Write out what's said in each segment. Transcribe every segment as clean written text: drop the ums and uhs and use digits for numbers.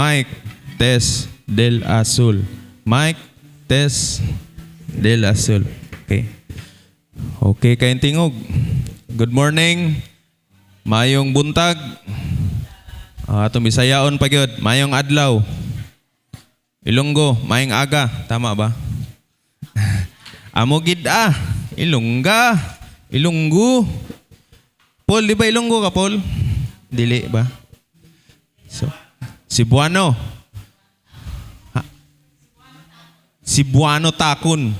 Mike Tess Del Azul. Mike Tess Del Azul. Okay. Okay kayong tingog. Good morning. Mayong buntag. Atong Bisayaon pa gyud. Mayong adlaw. Ilonggo, mayong aga. Tama ba? Amo gid Ilongga. Ilonggo. Paul, di ba Ilonggo ka, Paul? Dili ba? So, Cebuano. Cebuano takon.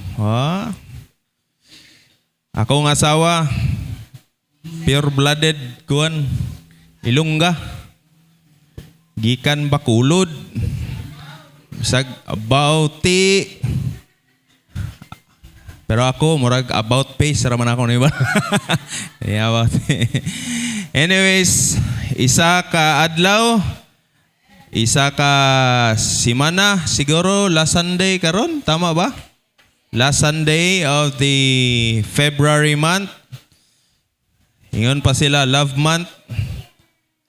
Akong asawa, pure-blooded kuan, Ilongga. Gikan Bakulod. Bisag about pero ako, murag about face raman ako, diba? Yeah, about anyways, isa ka adlaw, isa ka simana, siguro last Sunday karon, tama ba? Last Sunday of the February month. Ingon pa sila, love month.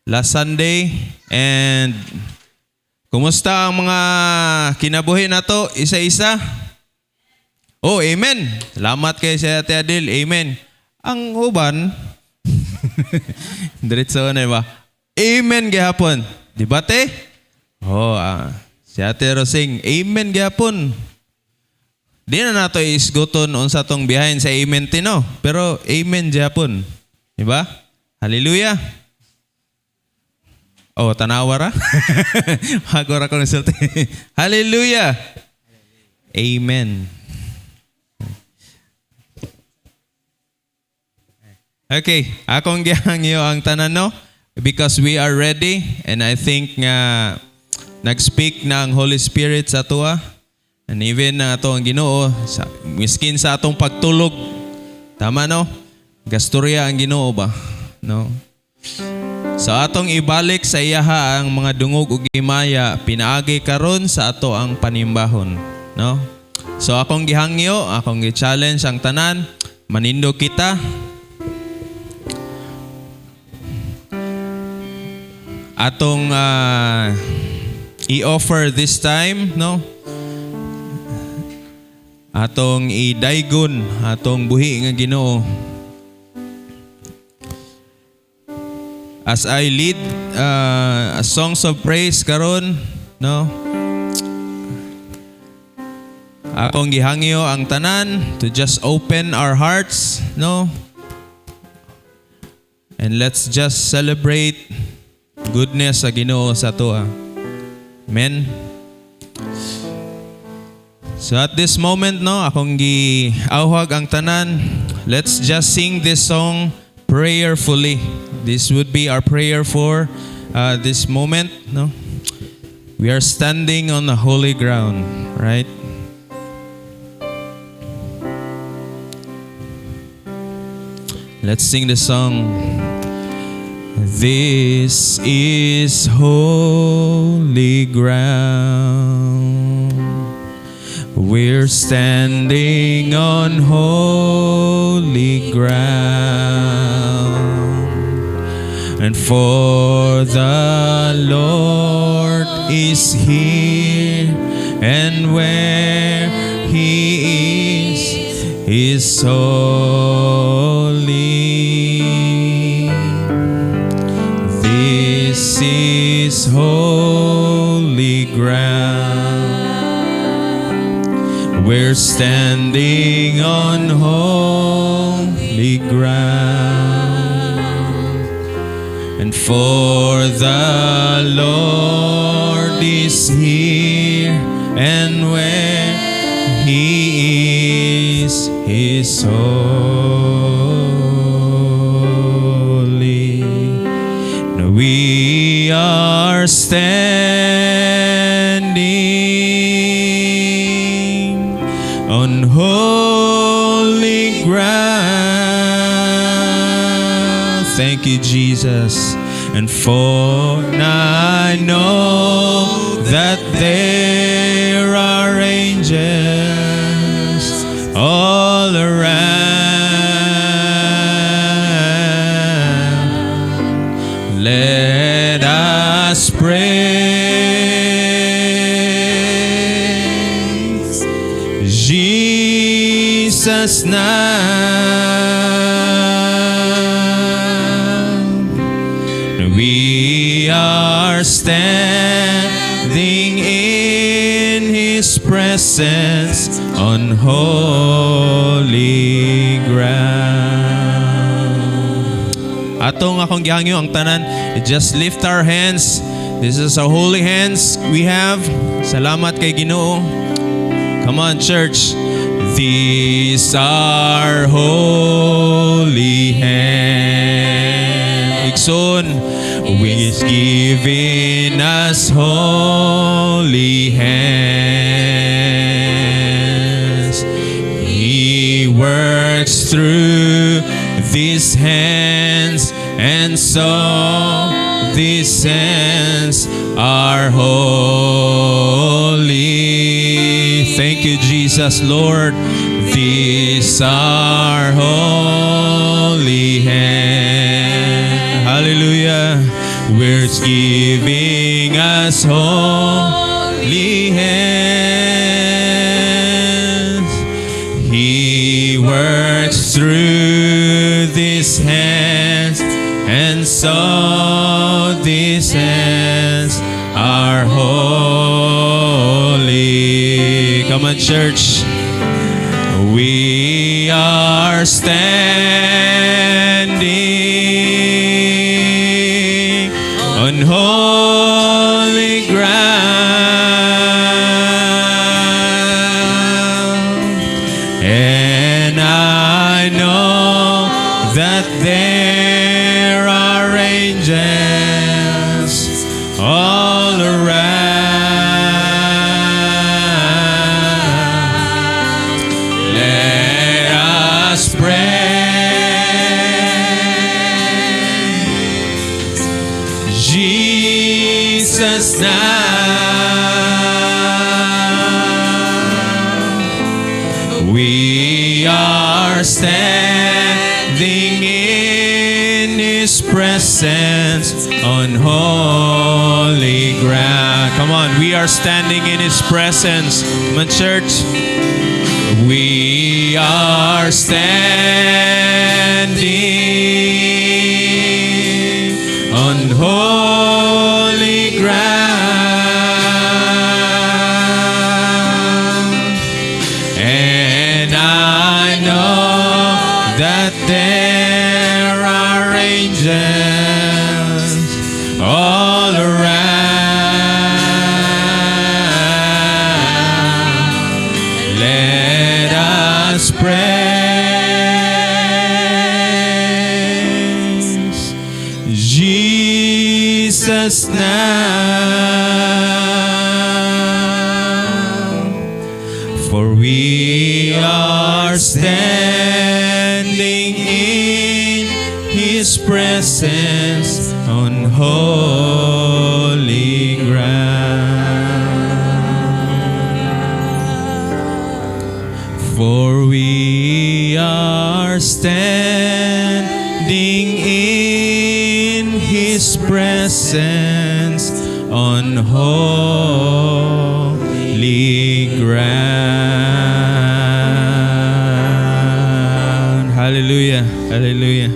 Last Sunday. And kumusta ang mga kinabuhi na to? Isa-isa? Oh, amen. Salamat kay sa Ate Adil. Amen. Ang uban, diretso na ba? Amen gihapon. Di ba te? Oh, si Ate Rosing. Amen gihapon. Di na nato isguton unsa tong behind sa amen tino. Pero amen gihapon. Di ba? Hallelujah. Oh, tanawara. Hagora ko resulta. Hallelujah. Amen. Okay, akong gihangyo ang tanan no because we are ready and I think nga nag-speak na ang Holy Spirit sa atua and even na ato ang Ginoo miskin sa atong pagtulog. Tama no? Gastorya ang Ginoo ba? No? So atong ibalik sa iyaha ang mga dungog ug himaya pinaagi karon sa ato ang panimbahon, no? So akong gihangyo, akong gi-challenge ang tanan, manindo kita. Atong i-offer this time, no? Atong idaygon atong buhi nga Ginoo. As I lead a songs of praise karon, no? Akong gihangyo ang tanan to just open our hearts, no? And let's just celebrate goodness sa Ginoo sa ato. Amen. So at this moment, no, akong giawhag ang tanan. Let's just sing this song prayerfully. This would be our prayer for this moment, no? We are standing on the holy ground, right? Let's sing the song. This is holy ground. We're standing on holy ground. And for the Lord is here, and where He is holy. This is holy ground. We're standing on holy ground. And for the Lord is here, and where He is holy. And we are standing on holy ground. Thank you, Jesus. And for I know that there are angels all around. Let us pray Jesus now. We are standing in His presence on holy ground. Atong akong gihangyo ang tanan, just lift our hands. This is our holy hands we have. Salamat kay Ginoo. Come on, church. These are holy hands. Igsoon, He's given us holy hands. He works through these hands, and so these hands are holy. Thank you, Jesus, Lord. These are holy hands. Hallelujah. We're giving us holy hands. He works through these hands, and so these hands are holy. Come on, church. We are standing on holy ground, and I know that there are angels all around. Let us praise Jesus now. We are standing in His presence on holy ground. Come on, we are standing in His presence. Come on, church. We are standing on holy ground, and I know that there are angels all around. Let us praise Jesus now, for we are standing in His presence on holy ground. For we are standing in His presence on holy ground. Hallelujah. Hallelujah.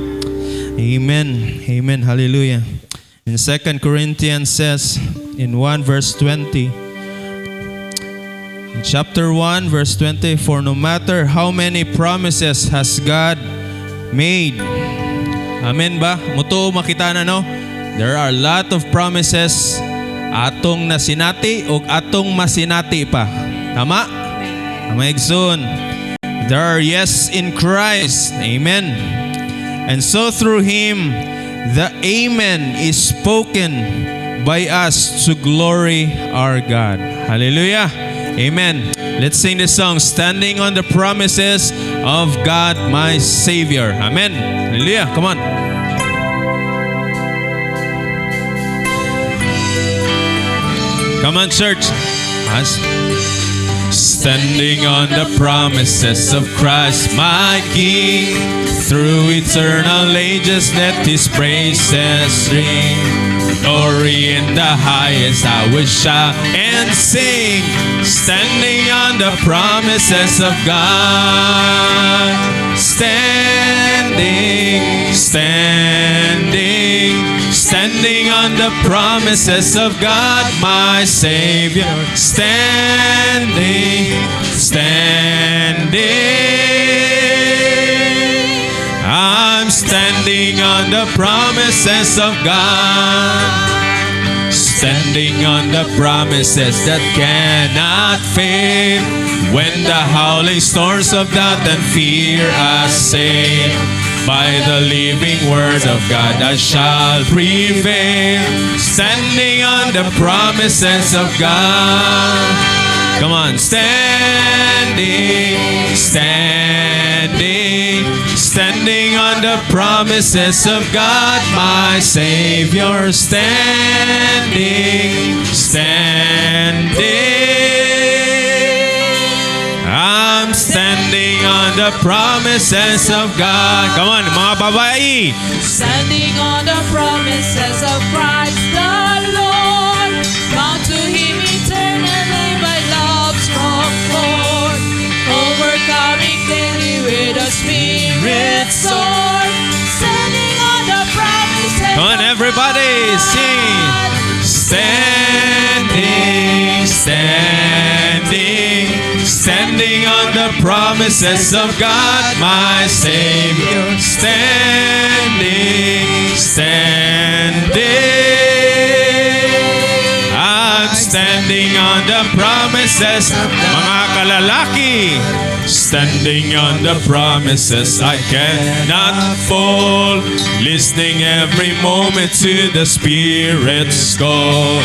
Amen. Amen. Hallelujah. In 2 Corinthians says in 1 verse 20, in chapter 1 verse 20, for no matter how many promises has God made. Amen ba? Muto makita na no? There are a lot of promises atong nasinati o atong masinati pa. Tama? Tama igsoon. There are yes in Christ. Amen. And so through Him, the Amen is spoken by us to glory our God. Hallelujah. Amen. Let's sing this song, Standing on the Promises of God, my Savior. Amen. Hallelujah. Come on. Come on, church. standing on the promises of Christ my King. Through eternal ages let His praises ring. Glory in the highest I will shout and sing, standing on the promises of God. Standing, standing, standing on the promises of God my Savior. Standing, standing, I'm standing on the promises of God. Standing on the promises that cannot fail. When the howling storms of doubt and fear assail, by the living word of God I shall prevail. Standing on the promises of God. Come on, standing, standing, standing on the promises of God, my Savior. Standing, standing, I'm standing on the promises of God. Come on, mga babae. Standing on the promises of Christ the Lord, bound to Him eternally by love's strong cord, overcoming daily with a spirit sword. Standing on the promises. Come on, everybody, sing. Standing, standing, standing on the promises of God, my Savior. Standing, standing, I'm standing on the promises of mga kalalaki. Standing on the promises I cannot fall, listening every moment to the Spirit's call,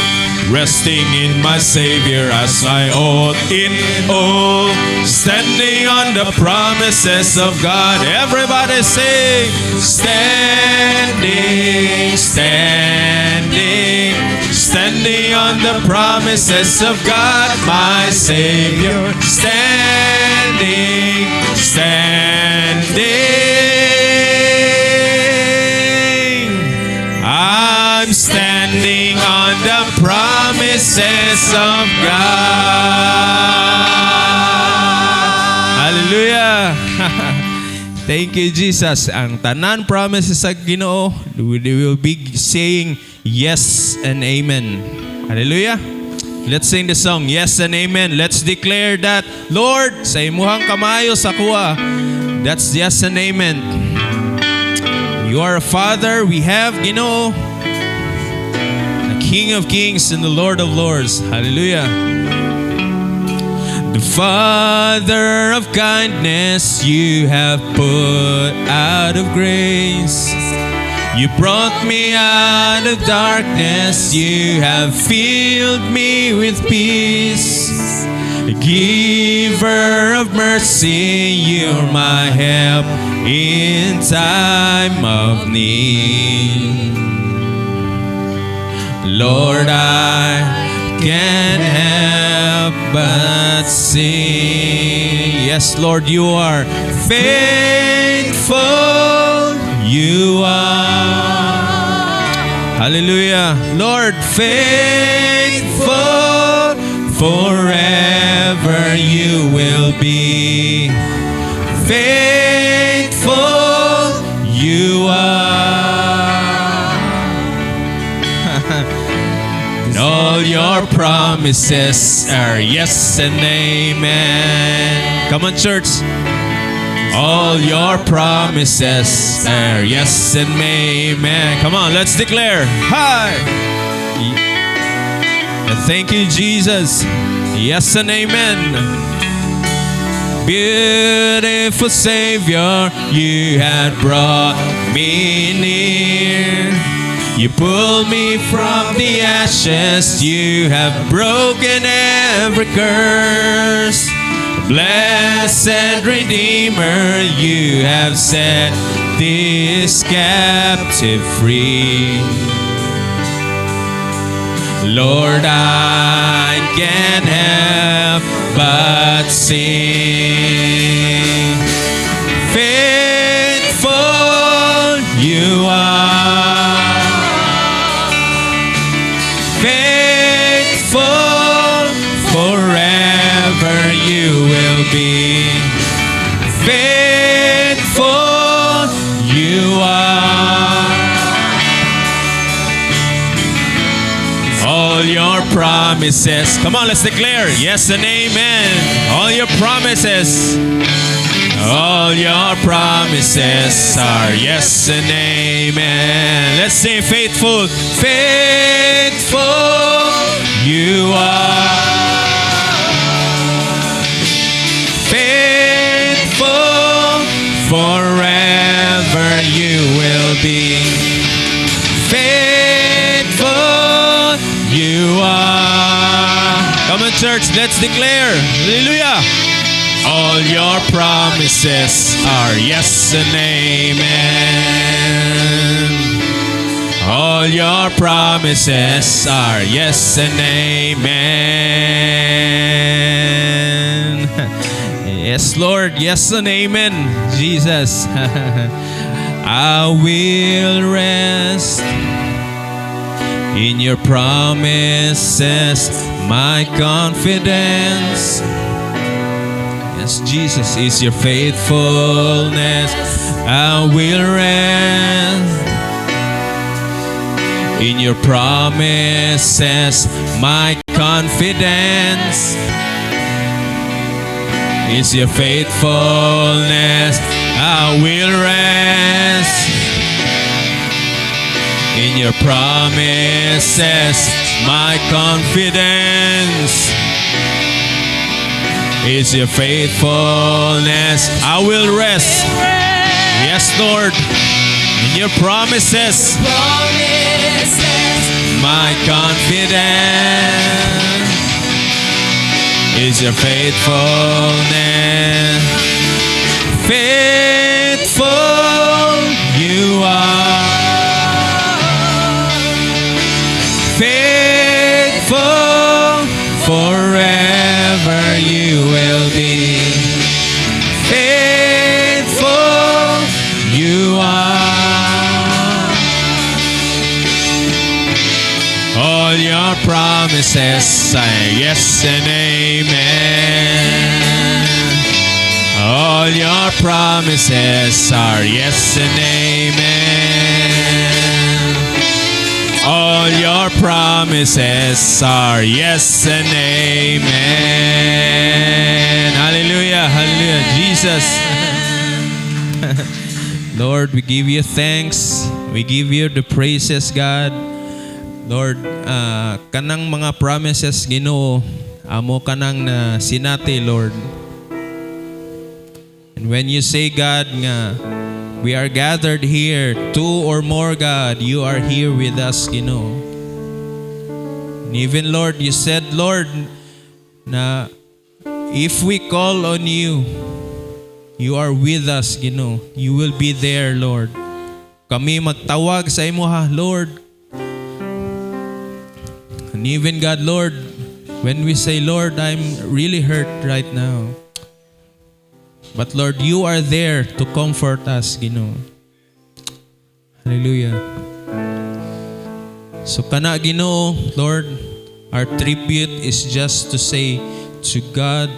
resting in my Savior as I ought in all. Standing on the promises of God. Everybody sing. Standing, standing, standing on the promises of God, my Savior. Standing, standing, I'm standing on the promises of God. Hallelujah. Thank you, Jesus. Ang tanan promises sa Ginoo, we will be saying yes and amen. Hallelujah. Let's sing the song, yes and amen. Let's declare that, Lord, sa imuhang kamayo sa kuha. That's yes and amen. You are a Father, we have Ginoo, the King of Kings and the Lord of Lords. Hallelujah. The Father of kindness, you have put out of grace. You brought me out of darkness, you have filled me with peace. Giver of mercy, you're my help in time of need. Lord, I can't help but sing. Yes, Lord, you are faithful. You are. Hallelujah. Lord, faithful forever you will be. Faithful you are. And all your promises are yes and amen. Come on, church. All your promises are yes and amen. Come on, let's declare. Hi. Thank you, Jesus. Yes and amen. Beautiful Savior, you had brought me near. You pulled me from the ashes. You have broken every curse. Blessed Redeemer, you have set this captive free. Lord, I can't help but sing. Faithful you are. Faithful forever you will be. Faithful you are. All your promises. Come on, let's declare yes and amen. All your promises. All your promises are yes and amen. Let's say faithful. Faithful you are. Faithful forever you will be. Faithful you are. Come on, church, let's declare. Hallelujah. All your promises are yes and amen. All your promises are yes and amen. Yes, Lord. Yes and amen. Jesus. I will rest in your promises, my confidence. Yes, Jesus is your faithfulness. I will rest in your promises, my confidence is your faithfulness. I will rest in your promises, my confidence is your faithfulness. I will rest. Yes, Lord. In your promises. My confidence is your faithfulness. Faithful you are. Faithful forever you will be. Faithful you are. All your promises are yes and amen. All your promises are yes and amen. All your promises are yes and amen. Hallelujah, hallelujah. Jesus. Lord, we give you thanks. We give you the praises, God. Lord, kanang mga promises, Ginoo, amo kanang na sinati, Lord. And when you say, God, nga, we are gathered here, two or more, God, you are here with us, Ginoo. And even, Lord, you said, Lord, na if we call on you, you are with us, Ginoo. You will be there, Lord. Kami magtawag sa imo, ha, Lord. And even, God, Lord, when we say, Lord, I'm really hurt right now. But Lord, you are there to comfort us, Ginoo. Hallelujah. So kana, Ginoo, Lord, our tribute is just to say, to God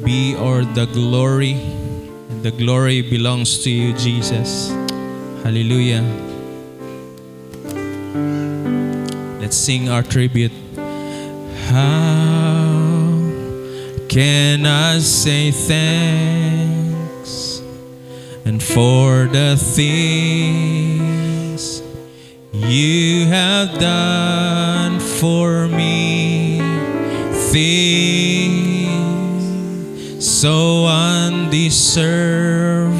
be all the glory. And the glory belongs to you, Jesus. Hallelujah. Let's sing our tribute. How can I say thanks and for the things you have done for me? Things so undeserved,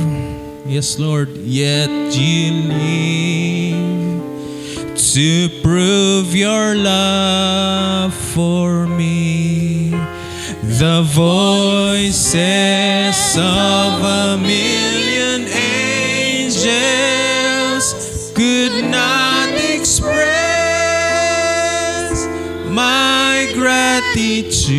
yes, Lord, yet you live to prove your love for me. The voices of a million angels could not express my gratitude.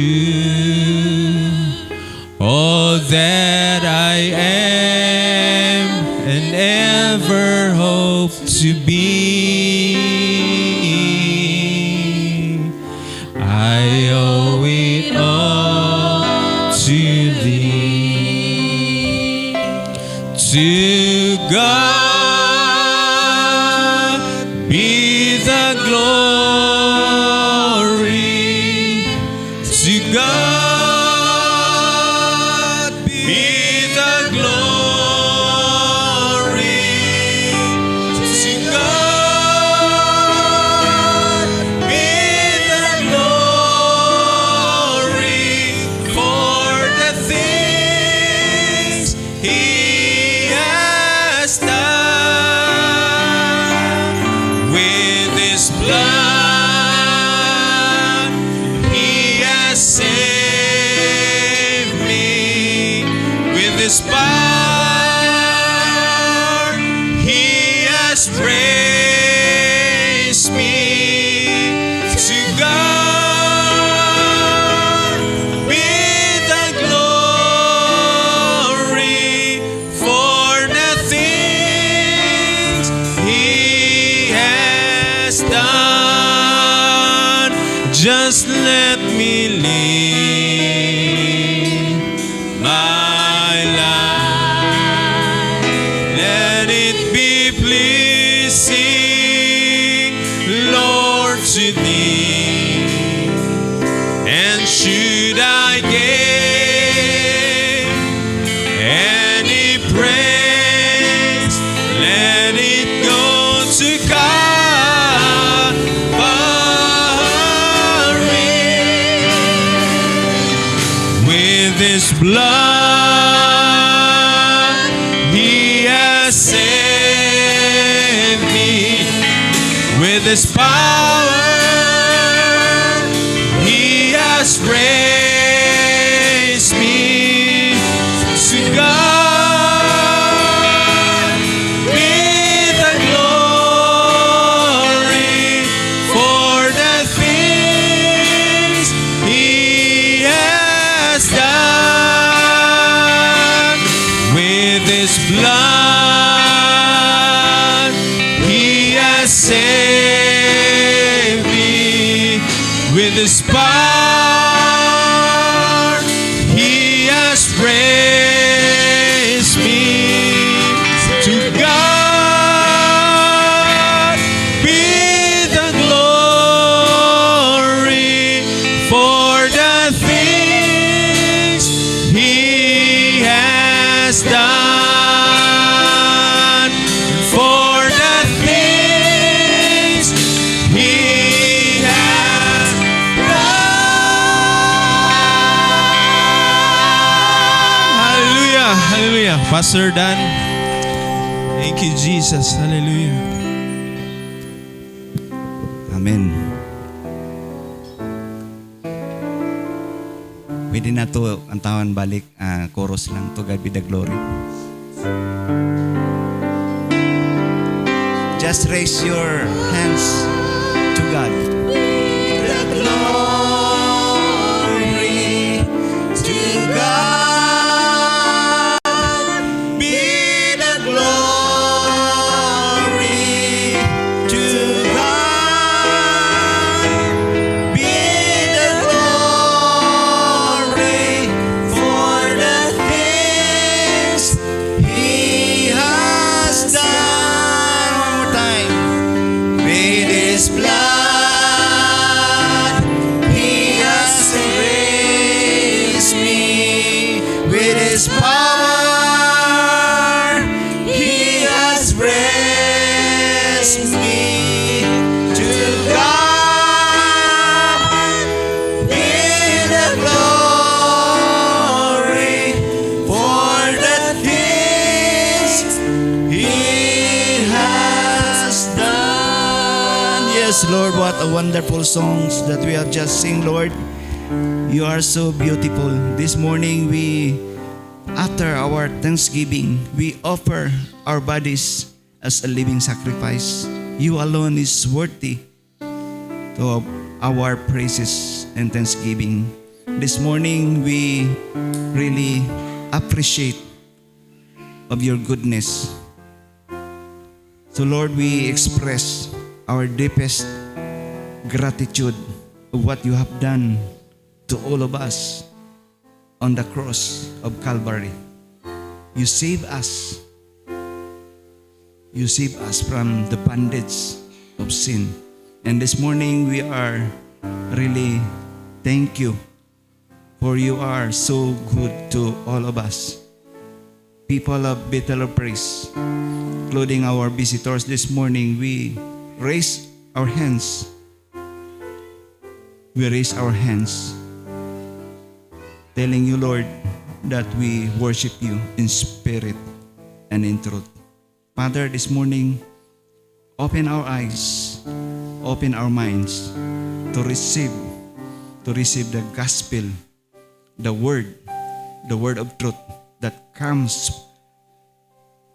all that I am and ever hope to be. I owe it all to Thee. To God be the glory. To God be the glory. To God be the glory for the things He has done. With His blood He has saved me. With His power He has raised me. To God be the glory for the things He has done. Just let me live my life. Let it be pleasing, Lord, to Thee. And should I gain any praise, let it go to Calvary. With His blood He has saved me. With His power He has raised me. To God be the glory for the things He has done. With His blood He has saved me. With His power He has raised me. To God be the glory for the things He has done. For the things He has done. Hallelujah. Hallelujah. Pastor Dan. Thank you, Jesus. Hallelujah. Amen. Pwede na to ang tawan balik, chorus lang, to God be the glory. Just raise your hands to God. The glory to God be the glory to God be the glory for the things He has done. One more time. With His blood He has raised me. With His power He has raised me. To God be the glory for the things He has done. Yes, Lord, what a wonderful songs that we have just sing, Lord. You are so beautiful. This morning after our Thanksgiving, we offer our bodies as a living sacrifice. You alone is worthy to our praises and thanksgiving. This morning, we really appreciate of your goodness. So Lord, we express our deepest gratitude of what you have done to all of us on the cross of Calvary. You save us. You save us from the bondage of sin. And this morning we are really thank you, for you are so good to all of us. People of Bethel of Praise, including our visitors this morning, we raise our hands. We raise our hands, telling you, Lord, that we worship you in spirit and in truth. Father, this morning, open our eyes, open our minds to receive the gospel, the word of truth that comes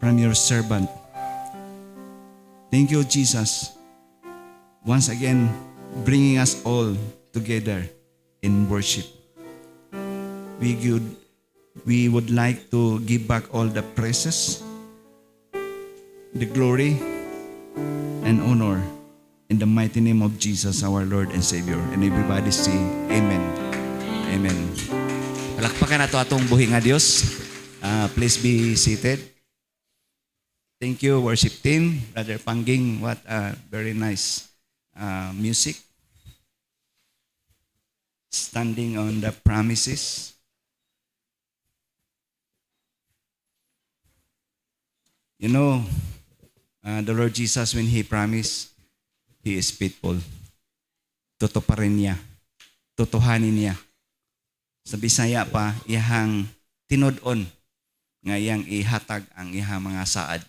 from your servant. Thank you, Jesus, once again bringing us all together in worship. We would like to give back all the praises, the glory, and honor in the mighty name of Jesus, our Lord and Savior. And everybody say, Amen. Amen. Palakpakan nato atong buhi nga Dios. Please be seated. Thank you, worship team. Brother Pangging, what a very nice music. Standing on the promises. You know, the Lord Jesus, when He promised, He is faithful. Tutuparin niya. Tutuhanin niya. Sa Bisaya pa, iyahang tinod-on nga iyang ihatag ang iyang mga saad.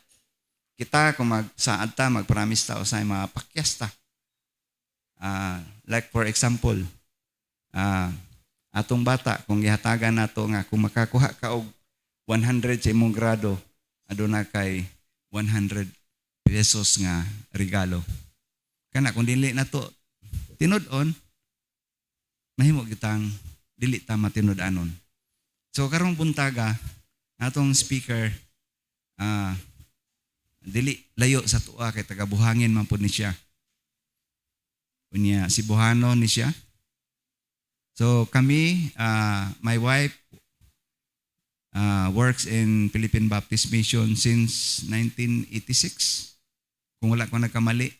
Kita, kung magsaad ta, magpromise ta o sa mga pakyas ta. Like for example, atong bata, kung ihatagan nato nga, kung makakuha ka og 100 sa imong grado, aduna kay 100 pesos nga regalo. Kana kung dili na to tinud-on, mahimo kitang dili ta matinud-anon. So karong buntaga, atong speaker dili layo sa tuwa kay taga-Buhangin man pud ni siya. Unya si Buhano ni siya. So kami, my wife works in Philippine Baptist Mission since 1986. Kung wala ko nagkamali,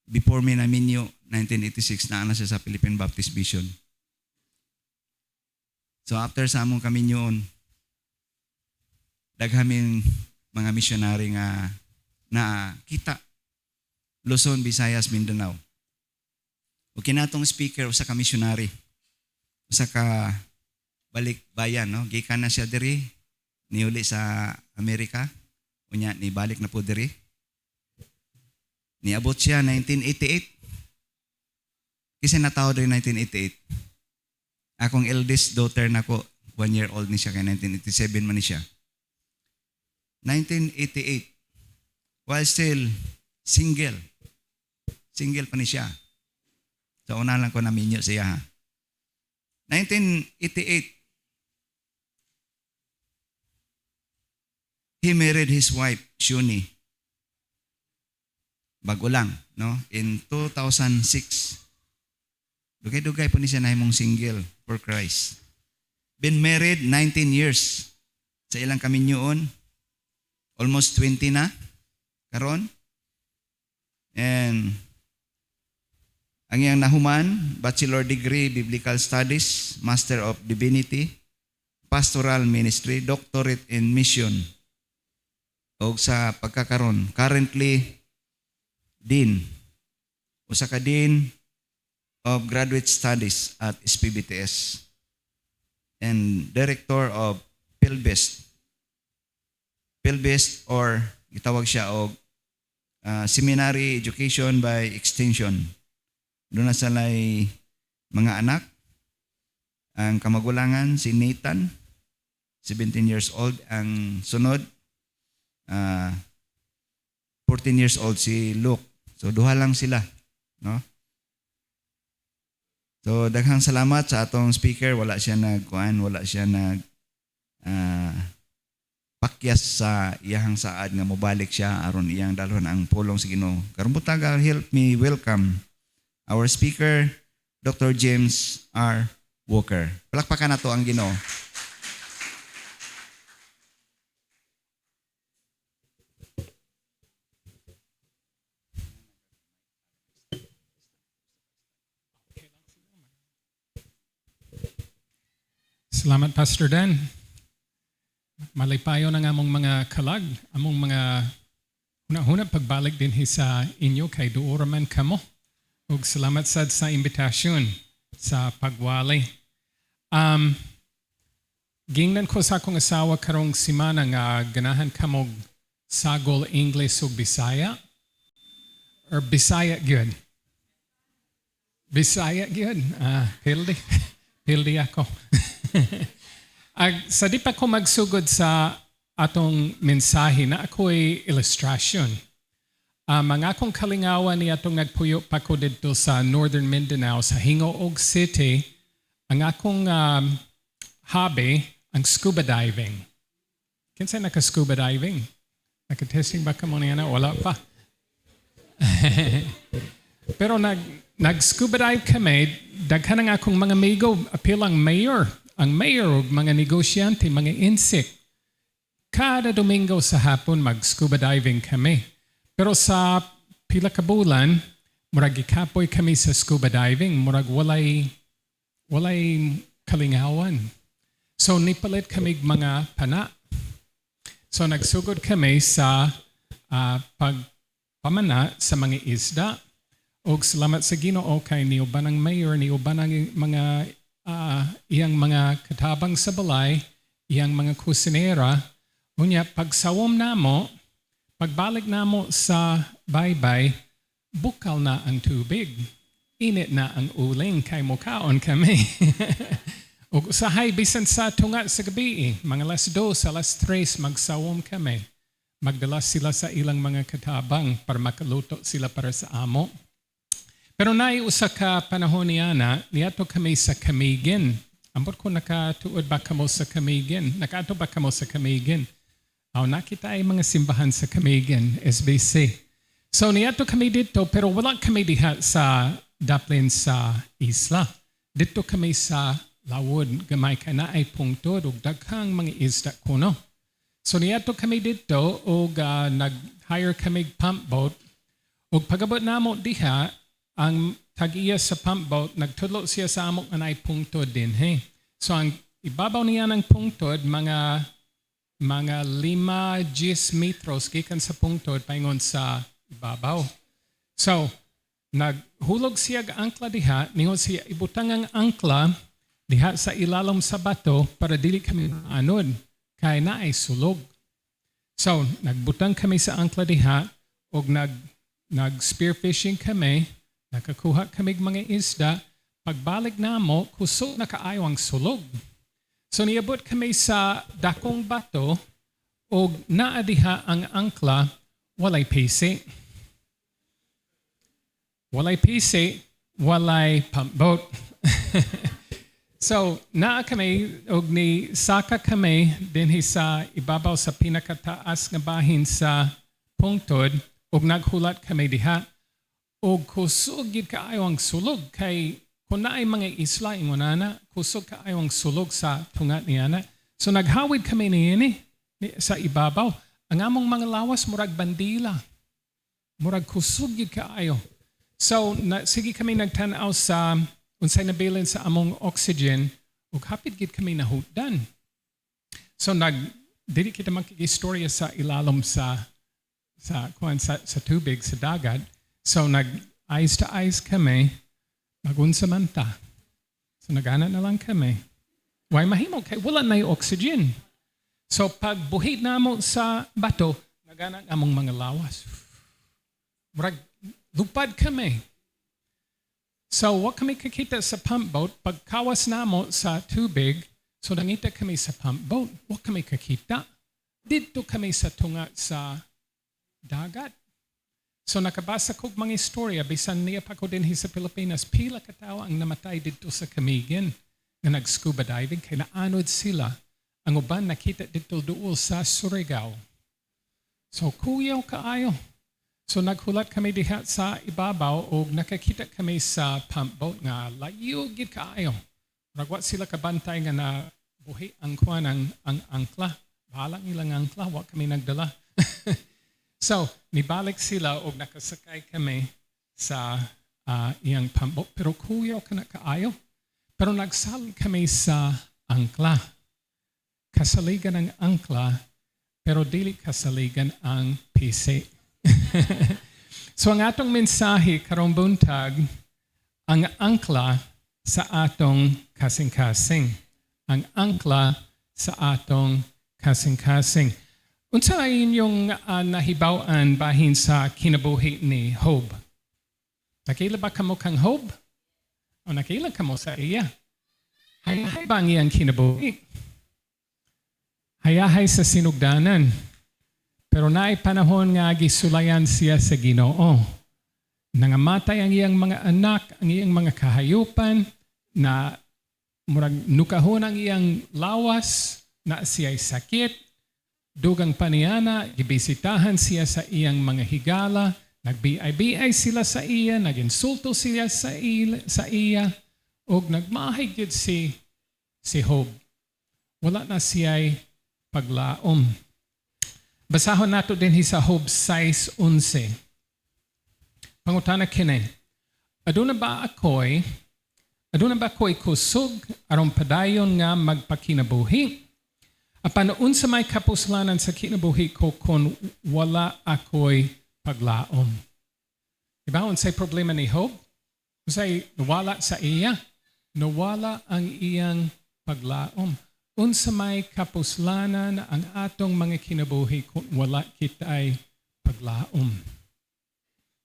before me na minyo, 1986, naana siya sa Philippine Baptist Mission. So after sa among kaminyoon, daghamin mga missionary nga na kita Luzon, Visayas, Mindanao. O kinatong speaker, usa ka missionary, usa ka balik bayan, no? Gikan na siya diri, niuli sa Amerika, unya ni balik na po diri. Niabot siya 1988. Kasi natawo diri 1988. Akong eldest daughter nako, 1 year old ni siya, kay 1987 man ni siya. 1988, while still single pa ni siya. So una lang ko na minyo siya, ha. 1988, he married his wife, Shuni. Bago lang, no? In 2006. Dugay-dugay po ni siya na himong single for Christ. Been married 19 years. Sa ilang kaminyoon, almost 20 na karon. And ang iyang nahuman, bachelor degree, biblical studies, master of divinity, pastoral ministry, doctorate in mission. O sa pagkakaron, currently, dean. Usa ka dean of graduate studies at SPBTS and director of PhilBest. PhilBest, or gitawag siya og Seminary Education by Extension. Doon na salay mga anak. Ang kamagulangan, si Nathan, 17 years old. Ang sunod, 14 years old, si Luke. So, duha lang sila. No? So daghang salamat sa atong speaker, wala siya pakyas sa iyang saad nga mobalik siya aron iyang dalhon ang pulong sa Ginoo. Karon butaga, help me welcome our speaker, Dr. James R. Walker. Palakpakan nato ang Ginoo. Salamat, Pastor Dan. Malipayo ng among mga kalag, among mga huna-huna pagbalik din sa inyo kay duora man kamo. Ug salamat sad sa imbitasyon sa pagwali. Gingnan ko sa akong asawa karong simana nga ganahan kamog sagol English ug Bisaya. Or Bisaya gyud. Bisaya gyud. Pildi ako. Sa di pa ko magsugod sa atong mensahe na ako'y ilustrasyon. Mga akong kalingawan ni atong nagpuyo pa ko dito sa Northern Mindanao sa Hingoog City, ang akong hobby, ang scuba diving. Kinsa naka-scuba diving? Naka-testing ba ka mo niya na? Wala pa. Pero nag-scuba dive kami, daghan ang akong mga amigo, apil ang mayor, mga negosyante, mga insect. Kada Domingo sa hapon mag-scuba diving kami. Pero sa pila ka bulan, murag ikapoy kami sa scuba diving, murag walay kalingawan. So nipalit kami mga pana. So nagsugod kami sa pagpamana sa mga isda. Og salamat sa Ginoo kay niuban ang mayor, niuban ang mga iyang mga katabang sa balay, iyang mga kusinera. Unya, pagsawom namo, pagbalik namo sa baybay, bukal na ang tubig. Init na ang uling kay mukaon kami. Og usahay bisan sa tunga sa gabi, mga alas 2, alas 3 magsawom kami. Magdala sila sa ilang mga katabang para makaluto sila para sa amo. Pero naiusa ka panahon niyato kami sa Camiguin. Ambot ko nakatuod ba kamo sa Camiguin? Nakato ba kamo sa Camiguin? Nakita ay mga simbahan sa Camiguin, SBC. So niyato kami dito, pero wala kami diha sa Daplin sa isla. Dito kami sa Lawod, gamay ka na ay pungtod, ug daghang mga isda kuno. So niyato kami dito, ug nag-hire kami pump boat, ug pagabot namo diha, ang tag-iya sa pump boat, nagtudlo siya sa amok na ay pungtod din. So ang ibabaw niya ng pungtod, mga 5-10 metros gikan sa pungtod paingon sa ibabaw. So naghulog siya ang angkla diha, ningon siya ibutang ang angkla diha sa ilalom sa bato para dili kami anod, kay na ay sulog. So nagbutang kami sa angkla diha, og nag-spearfishing kami, nakakuha kami mga isda, pagbalik namo, kusog na kaayo ang sulog. So niabot kami sa dakong bato, o naadiha ang angkla, walay pisi. Walay pisi, walay pump boat. So naa kami, og ni saka kami, dinhi sa ibabaw sa pinakataas nga bahin sa pungtod, og naghulat kami diha. O kusog gid kaayo ang sulog kay kung naay mga isla ingonana, kusog kaayo ang sulog sa tungat niana. So naghawid kami niini sa ibabaw. Ang among mga lawas murag bandila. Murag kusog gid kaayo. So sige kami nagtan-aw sa unsay nabilin sa among oxygen ug hapit gid kami nahutdan. So dili kita makikistorya sa ilalom sa tubig sa dagat. So nag-eyes to eyes kami, magunsamanta. So nagana na lang kami. Why mahimo? Kay wala na yung oxygen. So pag buhit na mo sa bato, nagana among mga lawas. Murag, lupad kami. So what kami kakita sa pump boat, pag kawas na mo sa tubig, so nangita kami sa pump boat, what kami kakita? Dito kami sa tunga sa dagat. So nakabasa kog mga istorya, bisan niya pa ko din sa Pilipinas, pila ka tao ang namatay dito sa Camiguin na nag-scuba diving, kaya naanod sila. Ang uban nakita dito doon sa Surigao. So kuyaw kaayo. So naghulat kami diha sa ibabaw o nakakita kami sa pump boat nga layo gid kaayo. Nagwat sila kabantay nga na buhi ang kuan ang angkla. Bahala nilang angkla, wa kami nagdala. So, nibalik sila o nakasakay kami sa iyang pump boat. Pero kuyaw ka na kaayo. Pero nagsal kami sa angkla. Kasaligan ang angkla, pero dili kasaligan ang PC. So ang atong mensahe karong buntag, ang angkla sa atong kasing-kasing. Ang angkla sa atong kasing-kasing. Unsa ay inyong nahibaw-an bahin sa kinabuhi ni Job? Nakila ba kamo kang Job? O nakila kamo sa iya? Hayahay ba ang iyang kinabuhi? Hayahay sa sinugdanan. Pero naay panahon nga gisulayan siya sa Ginoo. Nangamatay ang iyang mga anak, ang iyang mga kahayupan, na murag nukahon ang iyang lawas, na siya'y sakit, dugang paniyana, gibisitahan siya sa iyang mga higala, nagbiay-biay sila sa iya, naginsulto sila sa iya, o nagmahigid si Job. Wala na siya'y paglaom. Basahon nato din sa Job 6:11. Pangutana kini, aduna ba ako'y kusog aron padayon nga magpakinabuhi? Apan unsa may kapuslanan sa kinabuhi ko kung wala ako'y paglaom? Diba? Unsay problema ni Job? Unsay nawala sa iya? Nawala ang iyang paglaom. Unsa may kapuslanan ang atong mga kinabuhi kung wala kitay paglaom?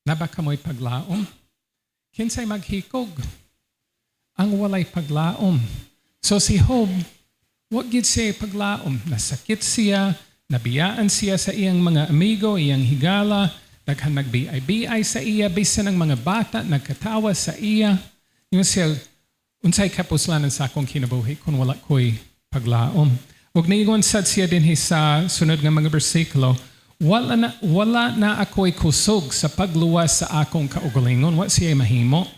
Naba kamoy paglaom? Kinsay maghikog? Ang walay paglaom. So si Job, wag gid siya paglaom. Nasakit siya, nabiyaan siya sa iyang mga amigo, iyang higala, daghan nagbiay-biay sa iya, bisan ng mga bata, nagkatawa sa iya. Yung siya, unsay kapuslanan sa akong kinabuhi kung wala ko'y paglaom. Ug niingon sad siya din sa sunod nga mga bersikulo, wala na ako'y kusog sa pagluwas sa akong kaugalingon. Wa siya mahimo.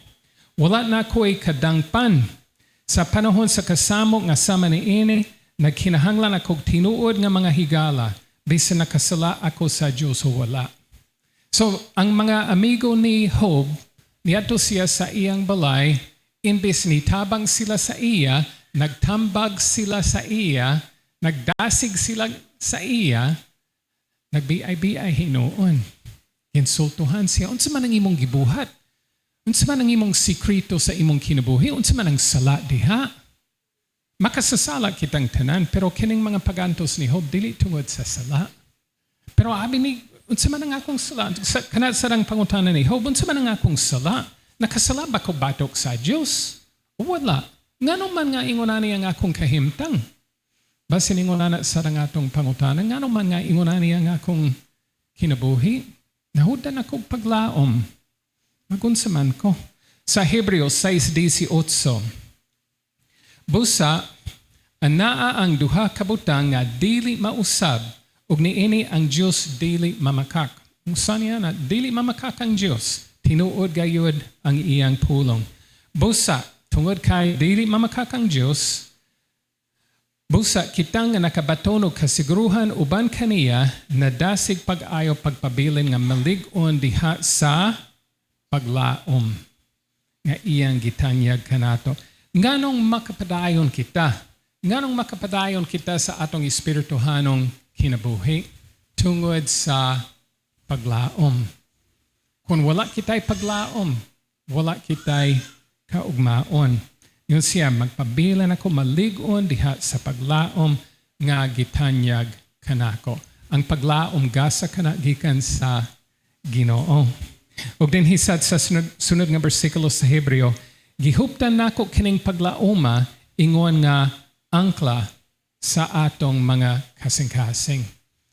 Wala na ako'y kadangpan sa panahon sa kasamo nga sama niini, nagkinahanglan akong tinuod nga mga higala bisan nakasala ako sa Dios o wala. So ang mga amigo ni Job, niadto siya sa iyang balay, imbes ni tabang sila sa iya, nagtambag sila sa iya, nagdasig sila sa iya, nagbiay-biay hinuon. Insultuhan siya. Unsa man ang imong gibuhat? Unsa man ang imong sikreto sa imong kinabuhi? Unsa man ang sala diha? Makasasala kitang tanan, pero kining mga pagantos ni Job dili tungod sa sala. Pero abi ni, unsa man ang akong sala? Kana sarang pangutana ni Job, unsa man ang akong sala? Nakasala ba ko batok sa Dios? O wala? Ngano man nga ingon ani ang akong kahimtang? Basin ingon na sa atong pangutana, ngano man nga ingon ani ang akong kinabuhi? Nahudan ako paglaom. Magunsa man ko. Sa Hebreo 6:18, busa, anaa ang duha ka butang nga dili mausab, ug niini ang Dios dili mamakak. Unsa niya na dili mamakak ang Dios? Tinuod gayud ang iyang pulong. Busa, tungod kay dili mamakak ang Dios, busa kitang nga nakabatonog kasiguruhan uban kaniya na dasig pag-ayo pagpabilin nga malig-on diha sa paglaom nga iyang gitanyag kanato. Nganong makapadayon kita? Nganong makapadayon kita sa atong espirituhanong kinabuhi tungod sa paglaom? Kung wala kitay paglaom, wala kitay kaugmaon. Yun siya, magpabilan ako malig-on diha sa paglaom nga gitanyag kanako. Ang paglaom gasa kana gikan sa Ginoo. Ug din hisad sa sunod nga bersikulo sa Hebreo, gihuptan nako kining paglaoma ingon nga angkla sa atong mga kasing-kasing.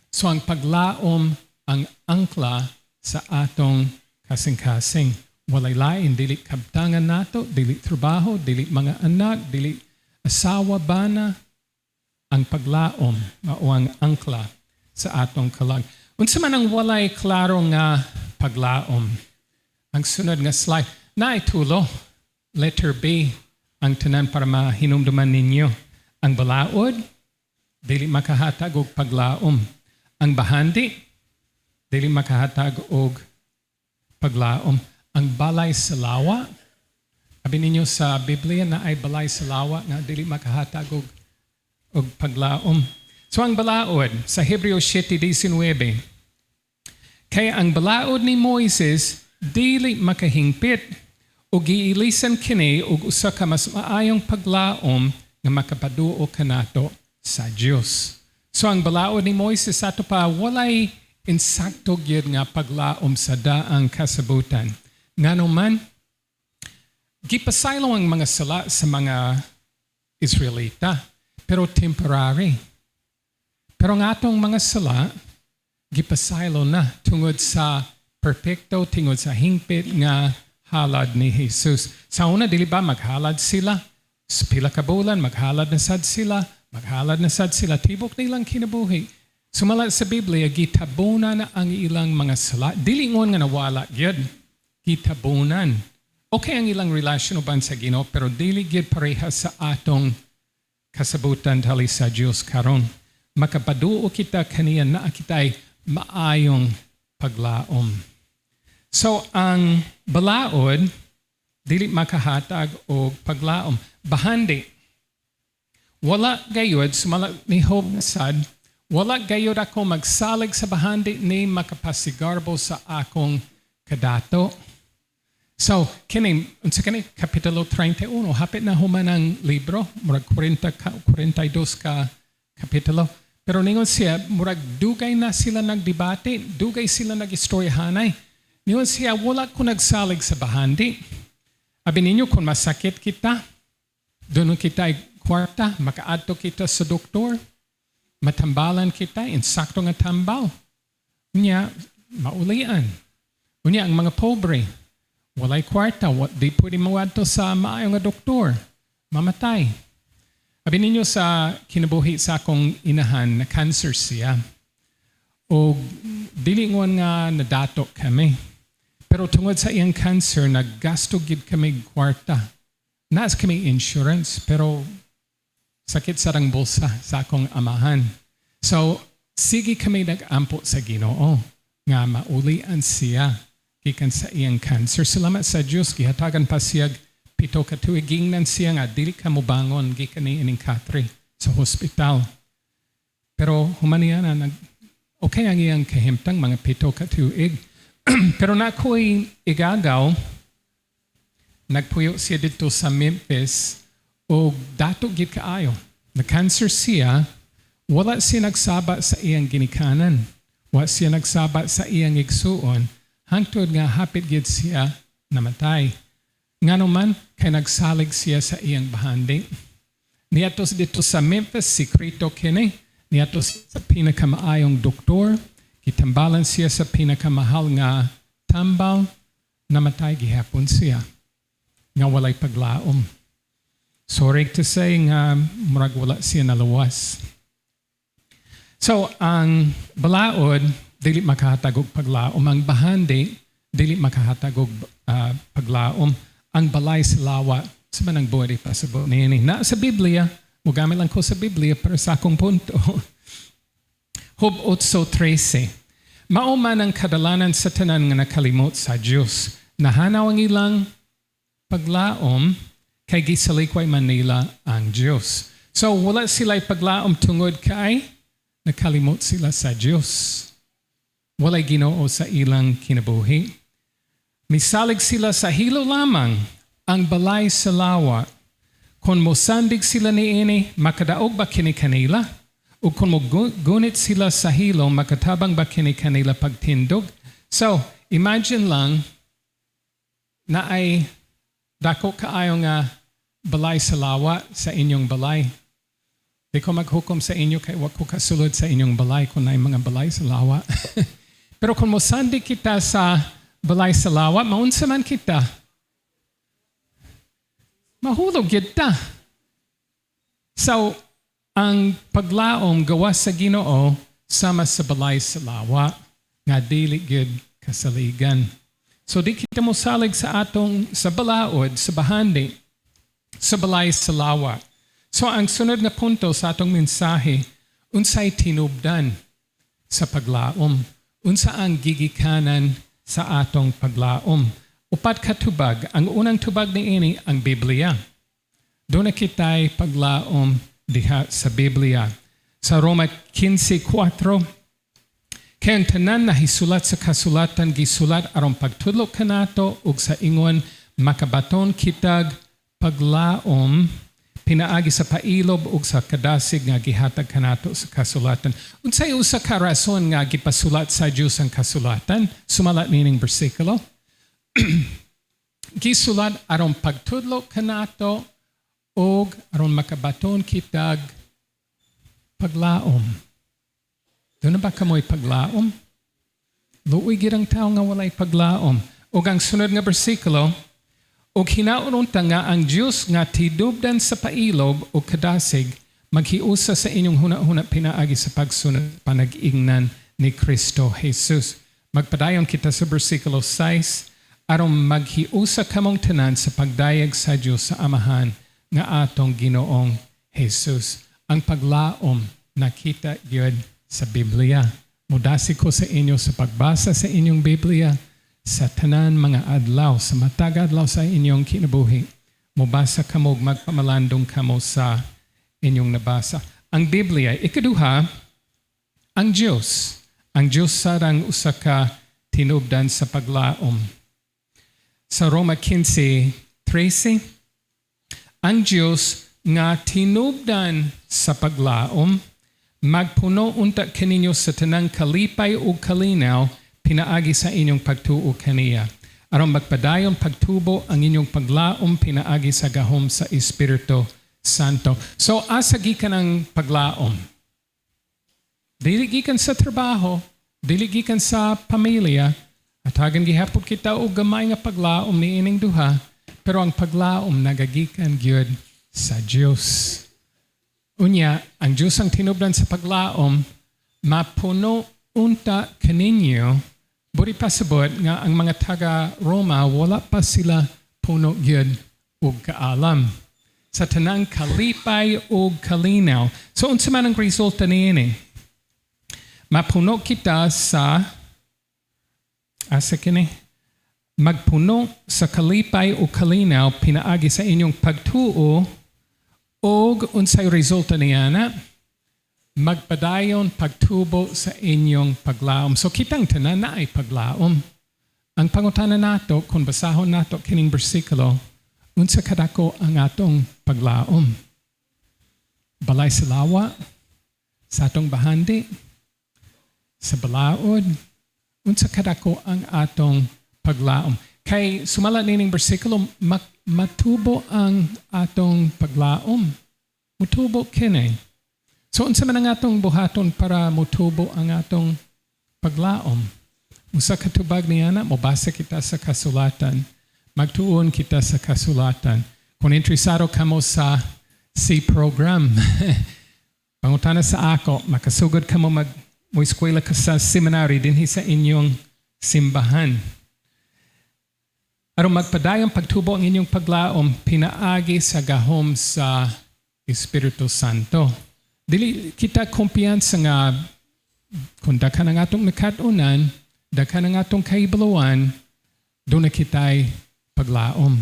So ang paglaom, ang angkla sa atong kasing-kasing. Walay lain, dili kabtangan nato, dili trabaho, dili mga anak, dili asawa bana, ang paglaom, mao ang angkla sa atong kalag. Unsa man ang walay klaro nga paglaom? Ang sunod nga slide, naitulo, letter B, ang tanan para mahinumduman ninyo. Ang balaod, dili makahatag og paglaom. Ang bahandi, dili makahatag og paglaom. Ang balay sa lawa, sabi ninyo sa Biblia na ay balay sa lawa nga dili makahatag og paglaom. So ang balaod sa Hebreo 7:19, kaya ang balaod ni Moises dili makahingpit o giilisan kini og usa ka mas maayong paglaom nga makapaduo kanato sa Dios. So ang balaod ni Moises ato pa walay insakto gyud nga paglaom sa daang kasabutan. Nganuman, gipasaylo ang mga sala sa mga Israelita, pero temporary. Pero nga atong mga sala, gipasaylo na tungod sa perfecto, tungod sa hingpit nga halad ni Jesus. Sa una, dili ba maghalad sila? Sa pila ka bulan, maghalad na sad sila. Tibok nilang kinabuhi. Sumala sa Biblia, gitabunan na ang ilang mga sala. Dili ngon nga nawala gyud. Gitabunan. Okay ang ilang relasyon uban sa Ginoo, pero dili gyud pareha sa atong kasabutan dali sa Dios karon. Makapaduo kita kaniya na kitay maayong paglaom. So ang balaod dili makahatag og paglaom. Bahandi. Wala gayud sumala ni Hope sad, wala gayud ako magsalig sa bahandi ni makapasigarbo sa akong kadato. So, unsa kini kapitulo 31, hapit na human ang libro, murag 42 ka kapitulo. Pero ningon siya, murag dugay na sila nagdebate, dugay sila nagistoryahanay. Ningon siya, wala ko nagsalig sa bahandi. Abi ninyo, kung masakit kita, doon kita kwarta, makaadto kita sa doktor, matambalan kita, insakto nga tambal. Unya, maulian. Unya, ang mga pobre, walay kwarta, di pwede mawadto sa maayong nga doktor, mamatay. Abi ninyo sa kinabuhi sa akong inahan na cancer siya. O dili ngon nga nadato kami. Pero tungod sa iyang cancer, naggasto gid kami kwarta. Naas kami insurance, pero sakit sa rang bulsa sa akong amahan. So, sige kami nag-ampo sa Ginoo nga maulian siya gikan sa iyang cancer. Salamat sa Dios, gihatagan pa siya 7 ka tuig, gingnan siya nga dili ka mobangon gikan ni ining Katri sa hospital. Pero humaniya na okay ang iyang kahimtang mga 7 ka tuig. Pero na ako'y igagaw, nagpuyo siya dito sa Memphis o dato gid kaayo. Na-cancer siya, wala siya nagsaba sa iyang ginikanan. Wala siya nagsaba sa iyang igsuon. Hangtod nga hapit gid siya namatay. Nganuman, kay nagsalig siya sa iyang bahandi. Niyatos dito sa Memphis, sikreto kini. Niyatos sa pinakamaayong doktor. Kitambalan siya sa pinakamahal nga tambal. Namatay gihapon siya. Nga walay paglaom. Sorry to say nga murag wala siya nalawas. So, ang balaod, dili makahatag og paglaom. Ang bahandi, dili makahatag og paglaom. Ang balay sa lawa, sa manang buhay pa sa buhay niya. Na sa Biblia, mugamit lang ko sa Biblia para sa akong punto. Job 8:13. Mao man ang kadalanan sa tanan nga nakalimot sa Dios. Nahanaw ang ilang paglaom kay gisalikway man nila ang Dios. So wala sila paglaom tungod kay nakalimot sila sa Dios. Walay Ginoo sa ilang kinabuhi. Misalig sila sa hilo lamang ang balay sa lawa. Kung mosandig sila niini, makadaog ba kini kanila? O kung mogunit sila sa hilo, makatabang ba kini kanila pagtindog? So, imagine lang na ay dako kaayo nga balay sa lawa sa inyong balay. Di ko maghukom sa inyo kay wag ko kasulod sa inyong balay kung na mga balay sa lawa. Pero kung mosandi kita sa balay sa lawa, maunsa man kita. Mahulog kita. So, ang paglaom gawa sa Ginoo sama sa balay sa lawa nga dili gyud kasaligan. So di kita mo salig sa atong sa balaod, sa bahandi, sa balay sa lawa. So ang sunod na punto sa atong mensahe, unsay tinubdan sa paglaom. Unsa ang gigikanan sa atong paglaom. Upat ka tubag. Ang unang tubag niini ang Biblia. Doon na kita'y paglaom diha sa Biblia. Sa Roma 15:4, kaya ang tanan na hisulat sa kasulatan gisulat aron pagtudlo kanato ug sa ingon makabaton kitag paglaom pinaagi sa pailob ug sa kadasig nga gihatag kanato sa kasulatan. Unsay usa ka rason nga gipasulat sa Dios ang kasulatan? Sumalat nining bersikulo. Gisulat aron pagtudlo kanato ug aron makabaton kitag paglaom. Doon na ba kamoy paglaom? Luoy girang tao nga walay paglaom. O ang sunod nga bersikulo, o hinaunong nga ang Diyos nga tidubdan sa pailob o kadasig, maghiusa sa inyong huna-huna pinaagi sa pagsunod panag-ingnan ni Kristo Jesus. Magpadayon kita sa bersikulo 6, aron maghiusa kamong tanan sa pagdayag sa Diyos sa Amahan nga atong Ginoong Jesus. Ang paglaom nakita yun sa Biblia. Mudasi ko sa inyo sa pagbasa sa inyong Biblia sa tanan mga adlaw, sa matag adlaw sa inyong kinabuhi. Mubasa kamo, magpamalandong kamo sa inyong nabasa. Ang Biblia, ikaduha, ang Diyos. Ang Diyos sarang usa ka tinubdan sa paglaom. Sa Roma 15:13, ang Diyos nga tinubdan sa paglaom, magpuno unta kaninyo sa tanang kalipay o kalinaw pinaagi sa inyong pagtuo kaniya. Aron magpadayon pagtubo ang inyong paglaom pinaagi sa gahom sa Espiritu Santo. So asa gikan ang paglaom? Dili gikan sa trabaho, dili gikan sa pamilya, at hagan gihapon kita og gamay nga paglaom ni ining duha, pero ang paglaom nagagikan gyud sa Dios. Unya, ang Diyos ang tinubdan sa paglaom, mapuno unta kaninyo, buri pasabot nga ang mga taga-Roma, wala pa sila puno gyud og kaalam. Sa tanang kalipay og kalinaw. So, unsa man ang resulta niini? Mapuno kita sa, magpuno sa kalipay o kalinaw, pinaagi sa inyong pagtuo, og unsay resulta niya na magpadayon pagtubo sa inyong paglaom. So kitang tanan na ay paglaom. Ang pangutana nato kung basahon nato kining bersikulo, unsa kadako ang atong paglaom? Balay sa lawa, sa atong bahandi, sa balaod, unsa kadako ang atong paglaom? Kay sumala nining bersikulo, matubo ang atong paglaom. Mutubo kini. So unsa man ang atong buhaton para mutubo ang atong paglaom? Usa ka tubag niya na, mabasa kita sa kasulatan. Magtuon kita sa kasulatan. Kung interesado kamo sa C program, pangutana sa ako, makasugod kamo mo eskwela ka sa seminary dinhi sa inyong simbahan. Aron magpadayong pagtubo ang inyong paglaom, pinaagi sa gahom sa Espiritu Santo. Dili kita kumpiyansa nga kung daka ng atong nakatunan, daka ng atong kaibalawan, doon na kita'y paglaom.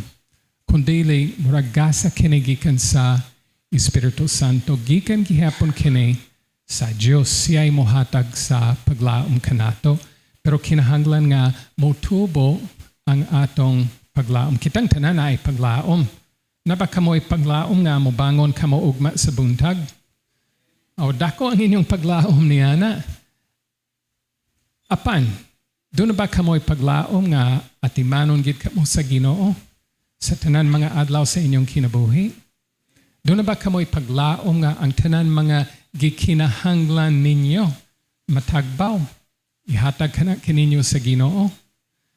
Kung dili, murag gasa kinigikan sa Espiritu Santo, gikan gihapon kini sa Diyos. Siya'y mohatag sa paglaom kanato. Pero kinahanglan nga motubo ang atong paglaom. Kitang tanan ay paglaom. Nabaka mo'y paglaom nga mo bangon ka mo ugma sa buntag. O dako ang inyong paglaom niya na. Apan, doon ba ka mo'y paglaom nga atimanon gid ka mo sa Ginoo sa tanan mga adlaw sa inyong kinabuhi? Doon ba ka mo'y paglaom nga ang tanan mga gikinahanglan ninyo matagbaw? ihatag kana kininyo sa Ginoo.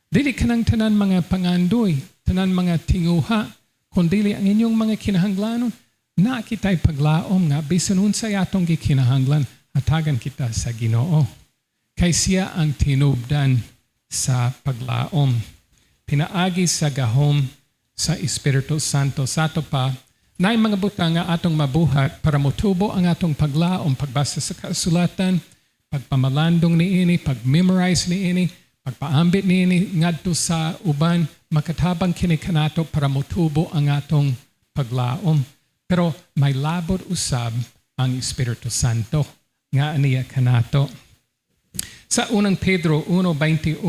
Dili kanang tanan mga pangandoy, tanan mga tinguha, kundi ang inyong mga kinahanglanon. Na kita'y paglaom nga, bisan unsay atong gikinahanglan, hatagan kita sa Ginoo. Kay siya ang tinubdan sa paglaom. Pinaagi sa gahom sa Espiritu Santo. Sa ato pa, na mga butang nga atong mabuhat para motubo ang atong paglaom, pagbasa sa kasulatan, pagpamalandong niini, pag-memorize niini, pagpaambit niini ngadto sa uban, makatabang kini kanato para motubo ang atong paglaom. Pero may labot usab ang Espiritu Santo nga aniya kanato. Sa unang Pedro 1:21,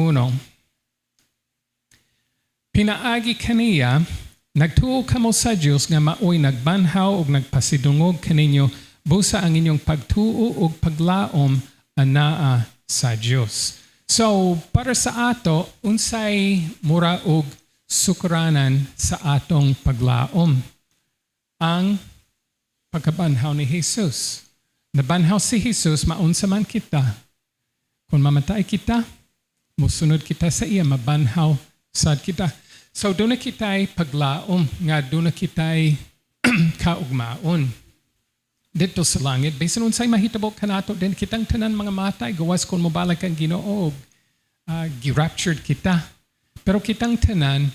pinaagi kaniya, nagtuo kamo sa Dios nga maoy nagbanhaw ug nagpasidungog kaninyo busa ang inyong pagtuo ug paglaom anaa sa Dios. So para sa ato unsay mura og sukuranan sa atong paglaom? Ang pagkabanhaw ni Jesus. Nabanhaw si Jesus, maunsa man kita. Kung mamatay kita, musunod kita sa iya, mabanhaw sad kita. So doon na kita'y paglaom, nga doon na kita'y kaugmaon. Dito sa langit, bisan unsay mahitabo kanato din kitang tanan mga matay, gawas kung mabalik ang Ginoo, giraptured kita. Pero kitang tanan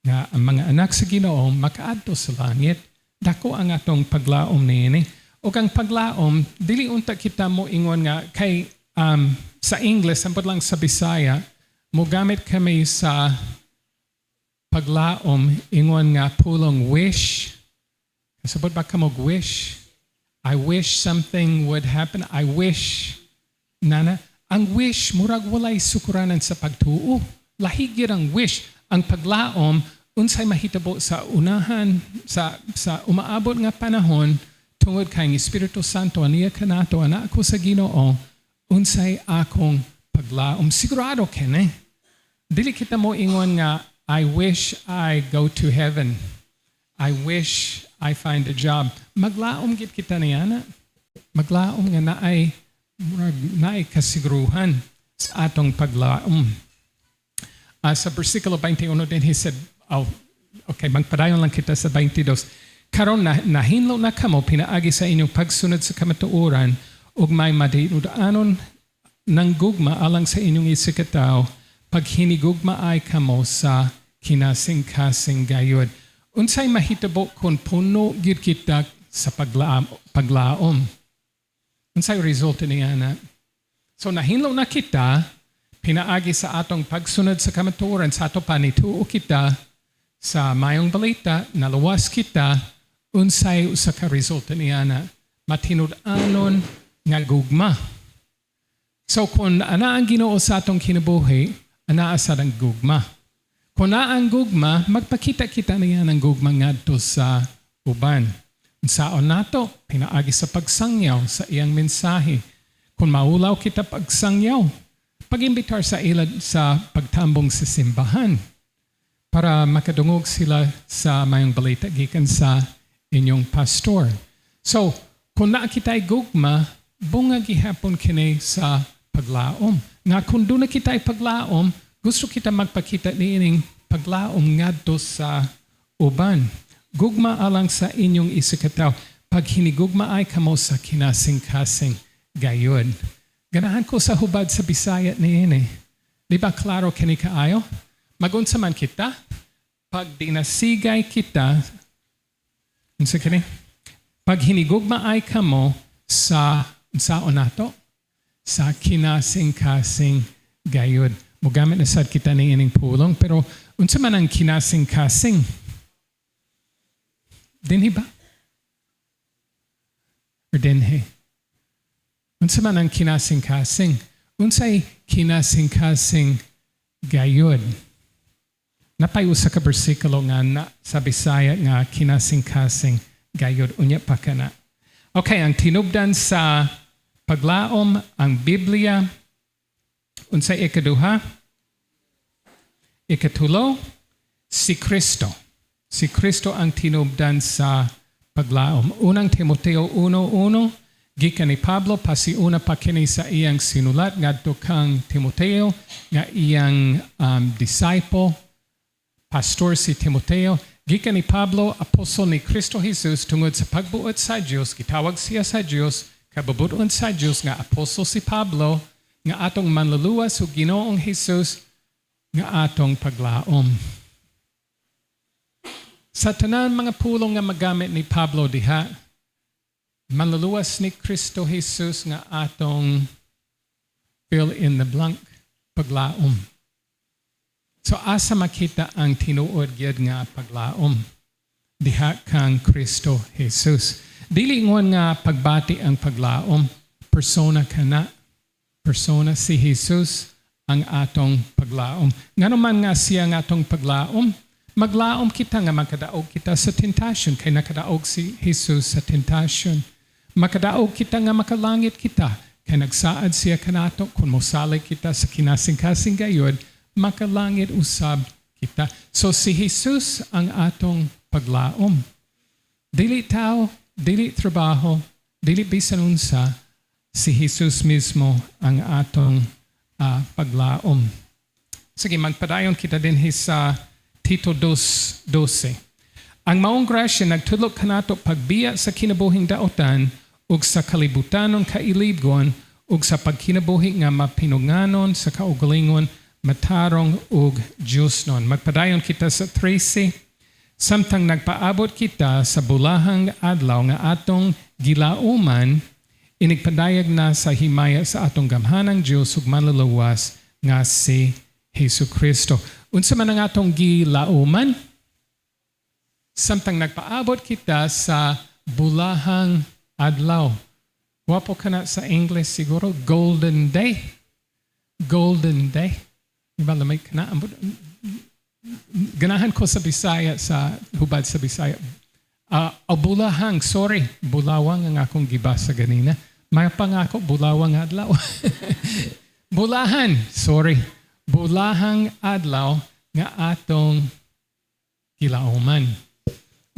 nga ang mga anak sa Ginoo makaadto sa langit. Dako ang atong paglaom niini. O ang paglaom, dili unta kita mo ingon nga kay sa English, sampot lang sa Bisaya, mo gamit kami sa paglaom, ingon nga pulong wish. Kasabot ba ka mo wish? I wish something would happen. I wish. Nana, ang wish, murag walay sukuranan sa pagtuo. Lahigir ang wish. Ang paglaom, unsay mahitabo sa unahan, sa umaabot nga panahon, tungod kay Espiritu Santo, aniya kanato, anak ko sa Ginoo, unsay akong paglaom. Sigurado kene. Dili kita mo ingon nga, I wish I go to heaven. I wish I find a job. Maglaom gid kita niana. Maglaom nga naay kasiguruhan sa atong paglaom. Sa versikulo 21 din, he said, magpadayon lang kita sa 22. Karon nahinlo na kamo, pinaagi sa inyong pagsunod sa kamatuoran, ug may madinudanon ng gugma alang sa inyong isikataw, pag hinigugma ay kamo sa kinasing-kasing gayod. Unsay mahitabo kung puno gid kita sa paglaom. Unsay resulta niya na? So nahinlo na kita, pinaagi sa atong pagsunod sa kamatuoran, sa ato panituo kita, sa mayong balita, naluwas kita, unsay usa ka resulta niya na matinud-anon nga gugma. So kung ana ang Ginoo sa atong kinabuhi, ana sa ang gugma. Kung na ang gugma, magpakita-kita niya ng gugma ngadto sa uban. Unsaon nato, pinaagi sa pagsangyaw sa iyang mensahe. Kung maulaw kita pagsangyaw, pag-imbitar sa ilad sa pagtambong sa simbahan para makadungog sila sa mayong balita gikan sa inyong pastor. So, kung nakita'y gugma, bunga gihapon kini sa paglaom. Nga kung doon na kita'y paglaom, gusto kita magpakita niining paglaom ngadto sa uban. Gugma alang sa inyong isikataw. Pag hinigugma ay kamo sa kinasing-kasing gayon. Ganahan ko sa hubad sa Bisaya niini. Di ba klaro kini kaayo? Magunsa man kita, pag dinasigay kita, unsa kini? Pag hinigugma ay kamo sa nato? Sa kinasing-kasing gayod. Mugamit na sad kita ni ining pulong, pero unsa man ang kinasing-kasing? Dinhi ba? Or dinhi? Unsa man ang kinasing-kasing? Unsay kinasing-kasing gayod? Napay usa ka bersikulo nga na sa Bisaya nga kinasing-kasing gayod. Unya pa kana. Okay, ang tinubdan sa paglaom, ang Biblia, unsay ikaduha? Ikatulo, si Kristo. Si Kristo ang tinubdan sa paglaom. Unang Timoteo 1:1, Gikan ni Pablo pasiuna pa kini sa iyang sinulat ngadto kang Timoteo nga iyang disciple, pastor si Timoteo. Gikan ni Pablo, apostol ni Kristo Jesus tungod sa pagbuot sa Dios, gitawag siya sa Dios, kababuton sa Dios nga apostol si Pablo nga atong manluluwas ug Ginoong Jesus nga atong paglaom. Sa tanan mga pulong nga magamit ni Pablo diha, manluluwas ni Kristo Jesus nga atong fill in the blank paglaom. So asa makita ang tinuod gyud nga paglaom diha kang Kristo Jesus. Dili ingon nga pagbati ang paglaom, persona kana, persona si Jesus ang atong paglaom. Ngano man nga siya nga atong paglaom, maglaom kita nga makadaog kita sa tentasyon kay nakadaog si Jesus sa tentasyon. Makadaog kita nga makalangit kita kay nagsaad siya kanato kung mosalay kita sa kinasing-kasing gayod, makalangit usab kita. So si Jesus ang atong paglaom. Dili tao, dili trabaho, dili bisan unsa, si Jesus mismo ang atong paglaom. Sige, magpadayon kita din sa Tito 2:12. Ang maong grasya nagtudlo kanato pagbiya sa kinabuhing daotan ug sa kalibutanon kailigon ug sa pagkinabuhi nga mapinunganon sa kaugalingon matarong ug Diosnon. Magpadayon kita sa 13. Samtang nagpaabot kita sa bulahang adlaw nga atong gilauman, inigpadayag na sa himaya sa atong gamhanang Dios ug manluluwas nga si Jesucristo. Unsa man ang atong gilauman? Samtang nagpaabot kita sa bulahang adlaw. Wapo ka na sa English siguro, golden day. Golden day. Diba lamay ka na? Ganahan ko sa Bisaya, sa hubad sa Bisaya. Bulahang, sorry. Bulawang ang akong gibasa ganina. May pangako, bulawang adlaw. Bulahan, sorry. Bulahang adlaw nga atong kilauman.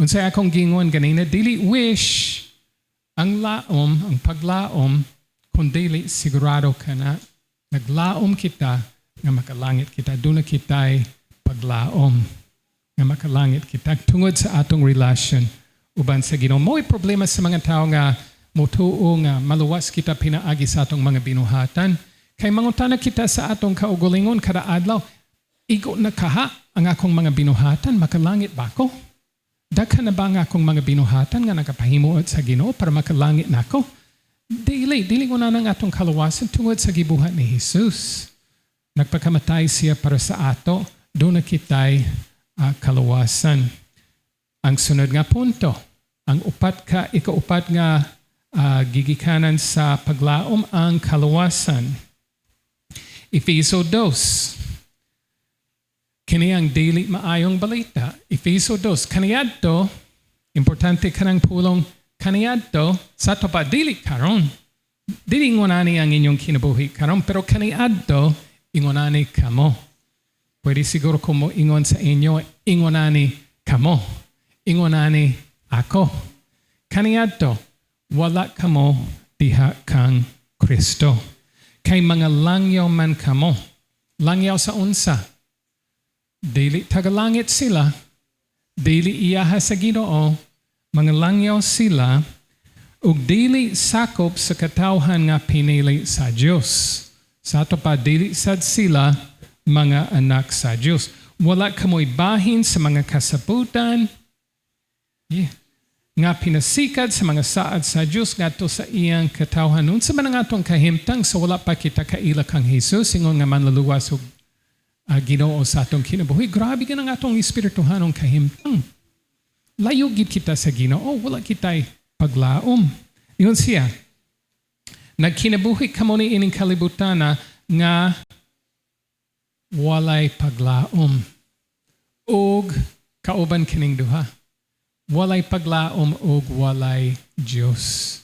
Unsay akong gingon ganina, dili wish ang laom, ang paglaom, kung dili sigurado ka na naglaom kita nga makalangit kita. Doon na kita'y paglaom nga makalangit kita tungod sa atong relasyon uban sa Ginoo. Mo'y problema sa mga tao nga mutuo nga maluwas kita pinaagi sa atong mga binuhatan. Kay mangutana kita sa atong kaugalingon kada adlaw, igo na kaha ang akong mga binuhatan, makalangit ba ko? Daghan na ba ang akong mga binuhatan nga nagapahimuot sa Ginoo para makalangit nako? Dili ko na ng atong kaluwasan tungod sa gibuhat ni Jesus. Nagpakamatay siya para sa ato, doon na kita'y kaluwasan. Ang sunod nga punto, ang ikaupat nga gigikanan sa paglaom ang kaluwasan. Efeso 2. Kini ang dili maayong balita. Efeso 2. Kaniadto, importante kanang pulong kaniadto, sa to pa dili karon. Dili ingonani ang inyong kinabuhi karon, pero kaniadto, ingonani kamo. Pwede siguro kung mo ingon sa inyo, ingonani kamo. Ingonani ako. Kaniadto, wala kamo diha kang Kristo. Kay mga langyaw man kamo. Langyaw sa unsa. Dili tagalangit sila. Dili iyaha sa Ginoo. Mga langyaw sila. Ug dili sakop sa katawhan nga pinili sa Dios. Sa ato pa, dili sad sila mga anak sa Dios. Wala kamoy bahin sa mga kasabutan. Nga pinasikad sa mga saad sa Dios ngadto sa iyang katawhan. Unsa man ang atong kahimtang sa wala pa kita kaila kang Jesus ingon nga manluluwas og Ginoo sa atong kinabuhi. Grabe ka ng atong espirituhanong kahimtang. Layo gid kita sa Ginoo, wala kitay paglaom. Ingon siya, nagkinabuhi kamo ni ining kalibutana nga walay paglaom. Og kauban kining duha. Walay paglaom og walay Dios.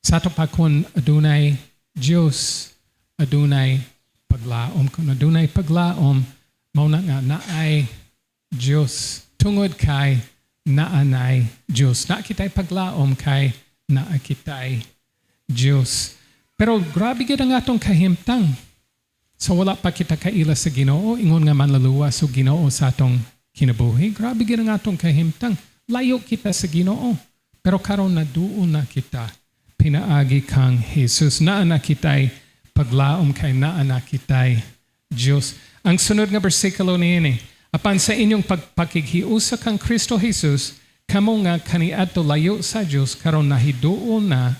Sa ato pa kun adunay Dios, adunay paglaom. Kung adunay paglaom, mao na nga naay Dios. Tungod kay naanay Dios. Na kitay paglaom kay naa kitay Diyos. Pero grabe gid ang atong kahimtang. So wala pa kita kaila sa Ginoo, ingon nga manluluwas o Ginoo sa atong kinabuhi. Grabe gid ang atong kahimtang. Layo kita sa Ginoo. Pero karon na duon na kita pinaagi kang Jesus. Naa na kitay paglaom kay naa na kitay Diyos. Ang sunod nga bersikulo niini, apan sa inyong pagpakighiusa kang Kristo Jesus, kamo nga kaniadto layo sa Diyos karon nahiduol na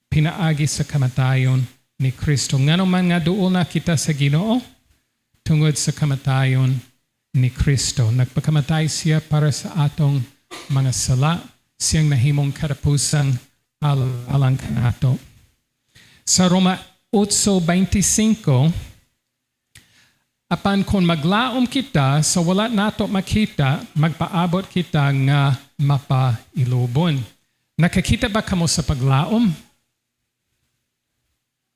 pinaagi sa kamatayon ni Kristo. Ngano man nga duol na kita sa Ginoo tungod sa kamatayon ni Kristo. Nagpakamatay siya para sa atong mga sala, siyang nahimong katapusang alang kanato. Sa Roma 8:25, apan kung maglaom kita sa wala nato makita, magpaabot kita nga mapailubon. Nakakita ba kamo sa paglaom?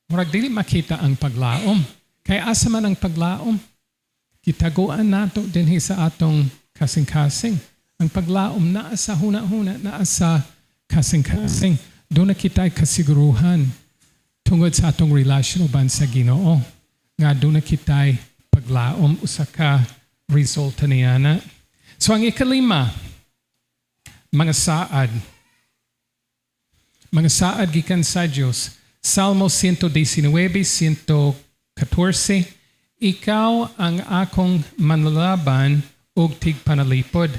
Murag dili makita ang paglaom. Kaya asa man ang paglaom? Kitaguan nato dinhi sa atong kasing-kasing. Ang paglaom naa sa huna-huna, naa sa kasing-kasing. Doon na kita'y kasiguruhan tungod sa atong relasyon uban sa Ginoo. Nga doon na kita'y paglaom usa ka resulta niya na. So ang ikalima, mga saad. Mga saad gikan sa Diyos. Salmo 119:114, ikaw ang akong manlalaban ug tigpanalipod.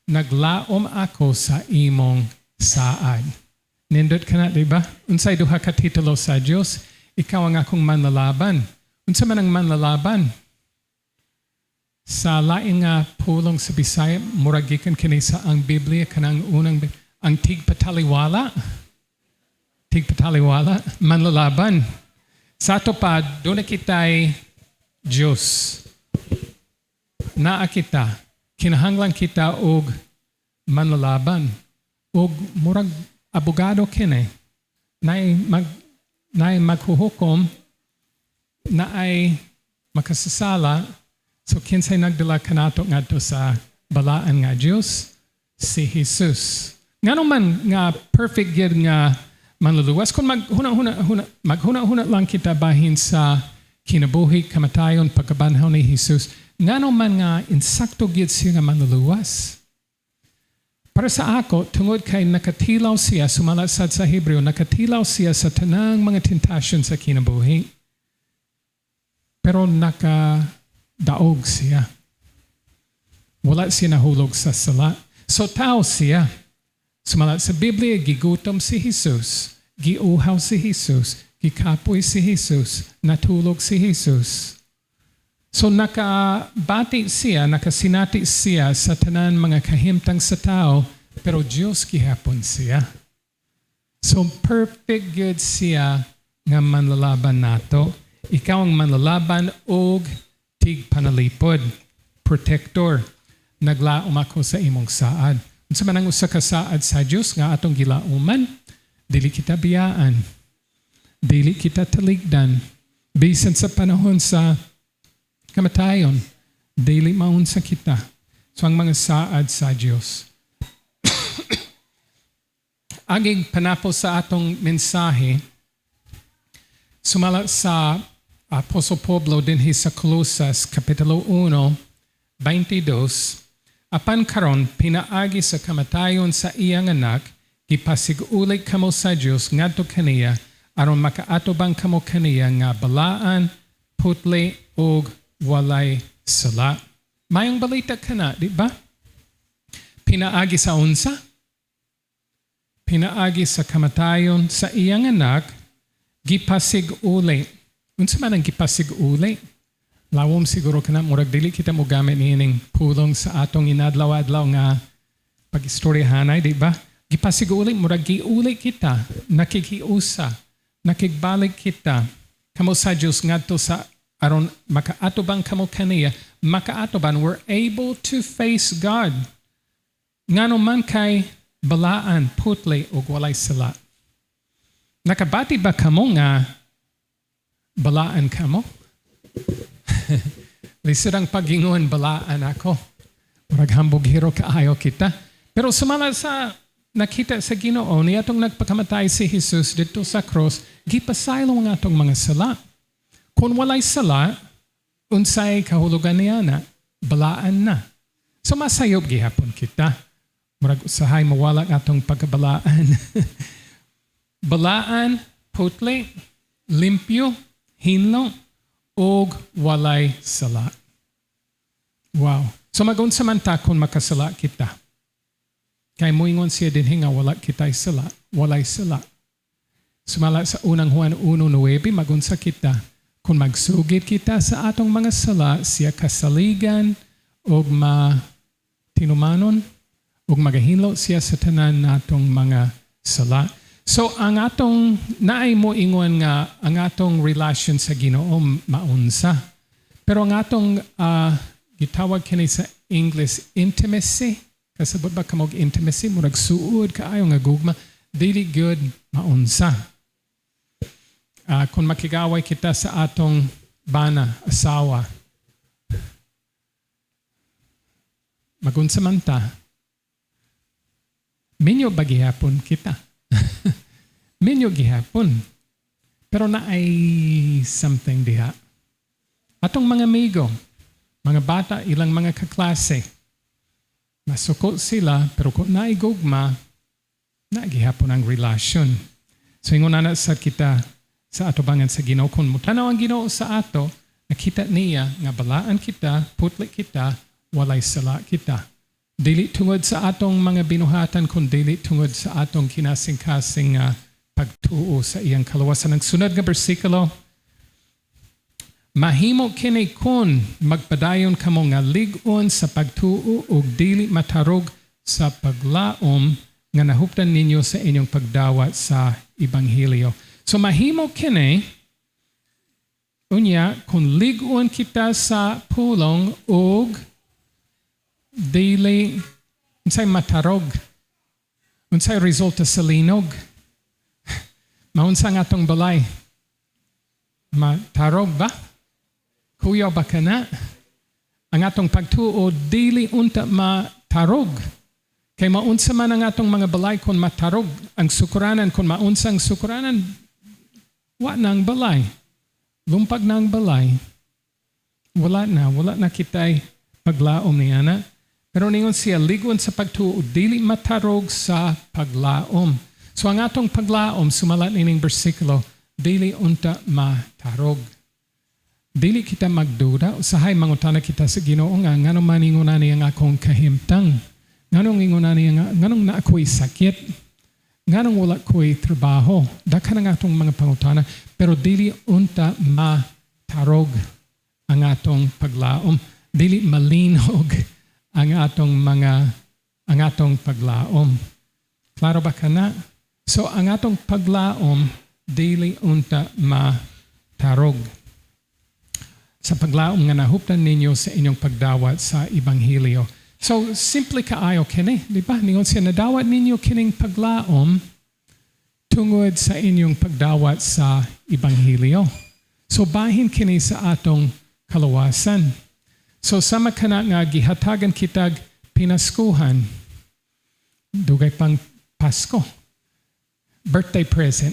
Naglaom ako sa imong saad. Nindot ka na, di ba? Unsay duha ka titulo sa Diyos, ikaw ang akong manlalaban. Unsa man ang manlalaban? Sa laing nga pulong sa Bisaya, muragikan kini sa ang Biblia, kanang unang, ang tigpataliwala. Tigpataliwala, manlalaban. Sa ato pa, doon na kita'y Diyos. Naa kita, kinahanglan kita og manlalaban. Og murag abogado kini. Naay maghuhukom, naay makasasala. So kinsay nagdala kanato ngadto sa balaan nga Diyos? Si Jesus. Ngano man nga perfect gid nga manluluwas, kung maghuna-huna lang kita bahin sa kinabuhi, kamatayon, pagkabanhaw ni Jesus, ngano man nga insakto gid siya nga manluluwas. Para sa ako, tungod kay nakatilaw siya, sumalasad sa Hebreo, nakatilaw siya sa tanang mga tentasyon sa kinabuhi. Pero nakadaog siya. Wala siya nahulog sa sala. So tao siya. Sumalat sa Biblia, gigutom si Jesus, giuhaw si Jesus, gikapoy si Jesus, natulog si Jesus. So nakabati siya, nakasinati siya sa tanan mga kahimtang sa tao, pero Diyos gihapon siya. So perfect good siya nga manlalaban nato. Ikaw ang manlalaban og tigpanalipod, protector. Naglaom ako sa imong saad. Unsa man ang usa ka saad sa Dios nga atong gilauman, dili kita biyaan, dili kita taligdan, bisan sa panahon sa kamatayon, dili maunsa kita. So ang mga saad sa Dios. Aging panapo sa atong mensahe, sumala sa Apostol Pablo dinhi sa Colosas Kapitulo 1, 22, apan karon pinaagi sa kamatayon sa iyang anak, gipasig-ulit kamo sa Dios ngadto kaniya aron makaatubang kamo kaniya nga balaan, putli ug walay sala. Mayong balita kana, di ba? Pinaagi sa unsa? Pinaagi sa kamatayon sa iyang anak, gipasig-ulit. Unsa man ang gipasig-ulit? Lawom siguro ka na, murag dili kita mo gamit nining pulong sa atong inadlaw-adlaw nga pag-istoryahanay, di ba? Gipasig-ulit, murag giulit kita, nakikiusa, nakigbalik kita, kamo sa Diyos ngadto sa aron makaatubang kamo kaniya, makaatuban, we're able to face God. Ngano man kay balaan, putli, o walay sala. Nakabati ba kamo nga balaan kamo? Lisod ang pagingon, balaan ako. Murag hambog hiro kaayo kita. Pero sumala sa nakita sa Ginoo niya atong nagpakamatay si Jesus dito sa cross, gipasaylo ang atong mga sala. Kung walay sala, unsay kahulugan niya na, balaan na. So masayop gihapon kita. Murag usahay mawala ang atong pagkabalaan. Balaan, putli, limpyo, hinlo, og walay sala. Wow. So magunsa man ta kung makasala kita. Kay moingon siya din hinga wala kita'y sala, walay sala. Sumala sa unang Juan 1:9, magunsa kita. Kung magsugid kita sa atong mga sala, siya kasaligan o tinumanon o magahinlo siya sa tanan natong mga sala. So ang atong naay mo ingon nga ang atong relasyon sa Ginoo maunsa. Pero ang atong gitawag kini sa English intimacy. Kasabot ba kamog intimacy, murag suod kaayo nga gugma, dili good maunsa. Kung makigaway kita sa atong bana, asawa, magunsa man ta, minyo ba gihapon kita? Minyo gihapon. Pero na ay something diha. Atong mga amigo, mga bata, ilang mga kaklase, masukot sila, pero kung naigugma, nagihapon ang relasyon. So ingon na sa kita, sa atubangan sa Ginoo, kung mutanaw ang Ginoo sa ato, nakita niya nga balaan kita, putli kita, walay sala kita. Dili tungod sa atong mga binuhatan, kung dili tungod sa atong kinasing-kasing pagtuo sa iyang kaluwasan. Ang sunod nga bersikulo, mahimo kini kun magpadayon kamo nga lig-on sa pagtuo ug dili matarog sa paglaom nga nahuptan ninyo sa inyong pagdawat sa ebanghelyo. So mahimo kini unya kung lig-on kita sa pulong ug dili unsay matarog, unsay resulta sa linog. Maunsa nga atong balay? Matarog ba? Kuya ba ka na? Ang atong pagtuo dili unta matarog. Kay maunsa man ang atong mga balay kung matarog. Ang sukuranan, kung maunsang sukuranan, wa na ang balay. Lumpag na ang balay. Wala na kita'y paglaom niya na. Pero ningon siya, ligon sa pagtuo, dili matarog sa paglaom. So ang atong paglaom, sumalat nining bersikulo, dili unta matarog. Dili kita magduda, usahay mangutana kita sa Ginoo nga nganong maningunan niya nga akong kahimtang, nganong ingunan niya nga nganong na ako'y sakit, nganong wala ko'y trabaho. Daka na nga atong mga pangutana, pero dili unta matarog ang atong paglaom, dili malinog ang atong paglaom. Klaro ba ka na? So ang atong paglaom dili unta matarog. Sa paglaom nga nahuptan ninyo sa inyong pagdawat sa ebanghelyo. So, simple kaayo kini, di ba? Ningon siya, nadawat ninyo kining paglaom tungod sa inyong pagdawat sa ebanghelyo. So, bahin kini sa atong kaluwasan. So, sama ka na nga gihatagan kitag pinaskuhan, dugay pang Pasko, birthday present.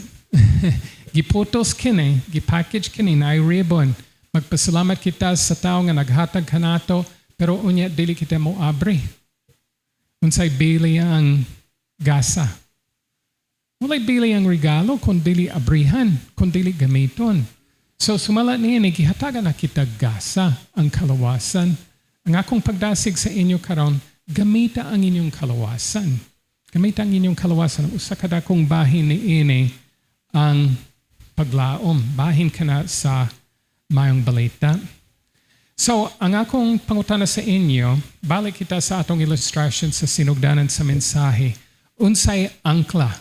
Giputos kini, gipackage kini, na ribbon. Magpasalamat kita sa tao nga naghatag kanato, pero unya dili kita mo abri. Unsay bili ang gasa. Walay bili ang regalo kung dili abrihan, kung dili gamiton. So sumala niya ni gihatagan na kita gasa ang kalawasan. Ang akong pagdasig sa inyo karon, gamita ang inyong kalawasan. Gamita ang inyong kalawasan. Usa kada kong bahin ni ini ang paglaom. Bahin ka na sa mayong balita. So, ang akong pangutana sa inyo, balik kita sa atong illustration sa sinugdanan sa mensahe. Unsay angkla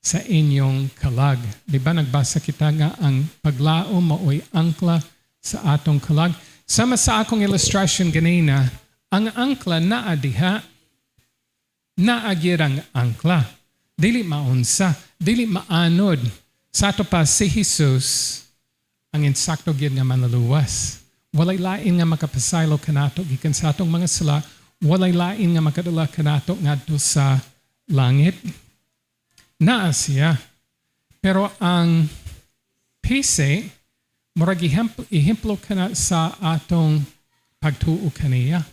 sa inyong kalag. Di ba nagbasa kita nga ang paglaom mao'y angkla sa atong kalag. Sama sa akong illustration ganina, ang angkla naa diha, naagirang angkla. Dili maunsa, dili maanod. Sa ato pa si Jesus, ang insakto gyud nga manluluwas. Walay lain nga makapasaylo kanato gikan sa atong mga sala, walay lain nga makadala kanato ngadto sa langit, naa siya. Pero ang pise, murag ihemplo kana sa atong pagtuo kaniya.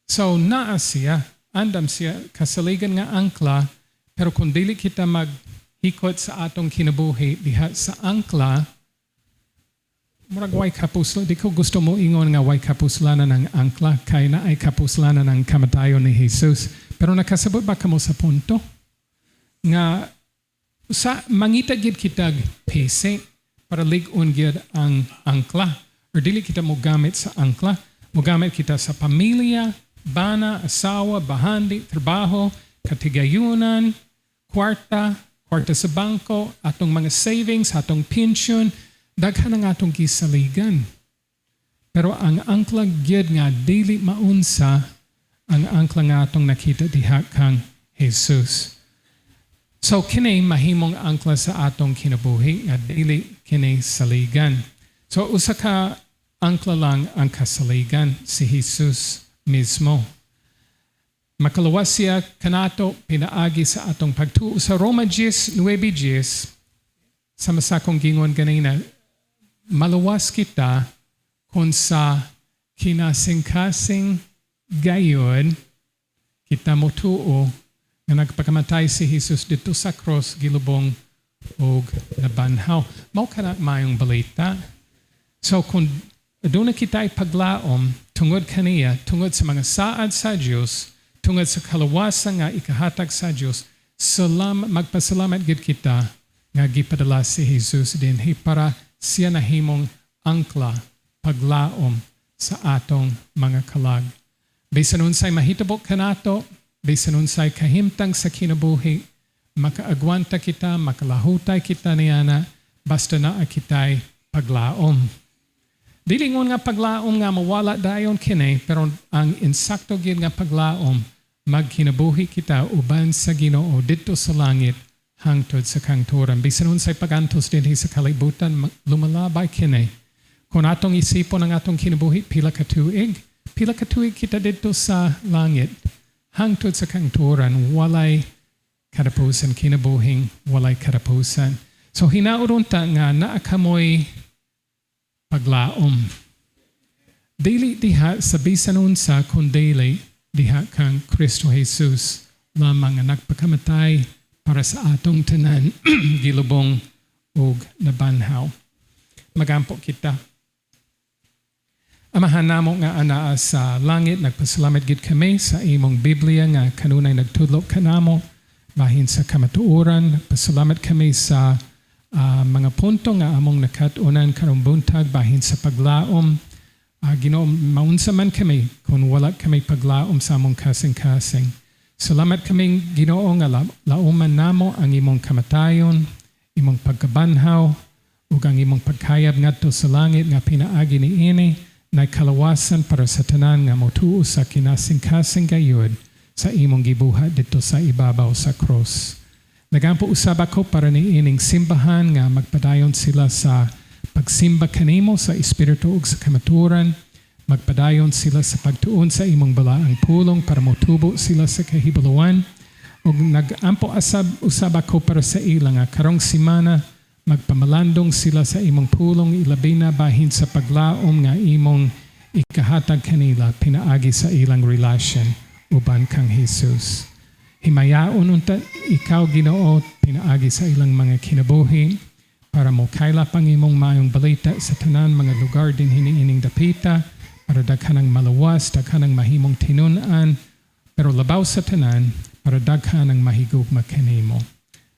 So naa siya, andam siya, kasaligan nga angkla, pero kung dili kita maghikot sa atong kinabuhi diha sa angkla, murag way kapuslan. Di ko gusto mo ingon nga way kapuslanan ng angkla, kay na ay kapuslanan ng kamatayon ni Jesus. Pero nakasabot ba kamo sa punto? Nga sa mangita gid kitag pese para ligon gid ang angkla. Or dili kita mo gamit sa angkla. Mo gamit kita sa pamilya, bana, asawa, bahandi, trabaho, katigayunan, kwarta sa bangko, atong mga savings, atong pension, daghan ang atong kisaligan. Pero ang angkla gid nga dili maunsa ang angkla nga atong nakita diha kang Jesus. So kini mahimong angkla sa atong kinabuhi nga dili kini saligan. So usa ka angkla lang ang kasaligan, si Jesus mismo. Makalawas siya kanato pinaagi sa atong pagtuo sa Roma 10:9, sa masakong gingon ganina, maluwas kita kung sa kinasing-kasing gayon kita motuo nga nagpakamatay si Jesus dito sa cross, gilubong o nabanhaw. Mao kana mayong balita. So kung doon na kita ipaglaom tungod kaniya, tungod sa mga saad sa Diyos, tungod sa kalawasan nga ikahatag sa Diyos, magpasalamat gid kita nga gipadala si Jesus dinhi para siya nahimong angkla, paglaom sa atong mga kalag. Bisan unsay mahitabo kanato, bisan unsay kahimtang sa kinabuhi, makaagwanta kita, makalahutay kita niyana, basta na kitay paglaom. Dili ngon nga paglaom nga mawala dayon kini, pero ang insakto gid nga paglaom, magkinabuhi kita uban sa Ginoo didto sa langit hangtod sa kangturan. Bisan unsay pagantos dinhi sa kalibutan, lumalabay kini. Kung atong isipon ang atong kinabuhi, pila ka tuig kita didto sa langit hangtod sa kangturan, walay katapusan kinabuhing, walay katapusan. So hinauron ta nga naa kamoy paglaom. Dili diha sa bisan unsa kun dili diha kang Kristo Jesus lamang nga nagpakamatay para sa atong tanan gilubong ug nabanhaw. Magampo kita. Amahan namo nga anaa sa langit, nagpasalamat gid kami sa imong Biblia nga kanunay nagtudlo kanamo bahin sa kamatuoran. Nagpasalamat kami sa mga punto nga among nakatunan karong buntag bahin sa paglaom. Ginoo, maunsa man kami kung wala kami paglaom sa among kasing-kasing. Salamat kami Ginoo nga lauman namo ang imong kamatayon, imong pagkabanhaw, ug ang imong pagkayab ngadto sa langit nga pinaagi niini na kalawasan para sa tanan nga motuo sa kinasing-kasing gayud sa imong gibuhat dito sa ibabaw sa cross. Nagampo usab ako para niining simbahan nga magpadayon sila sa pagsimba kanimo sa espiritu ug sa kamaturan, magpadayon sila sa pagtuon sa imong balaang pulong para motubo sila sa kahibuluan, ug nagampo usab ako para sa ila nga karong semana magpamalandong sila sa imong pulong, ilabi na bahin sa paglaom nga imong ikahatag kanila pinaagi sa ilang relasyon uban kang Jesus. Himayaon unta ikaw Ginoo pinaagi sa ilang mga kinabuhi para mo kaila pang imong maayong balita sa tanan mga lugar din hiniining dapita para daghanang malawas, daghanang mahimong tinun-an, pero labaw sa tanan para daghanang mahigugma kanimo.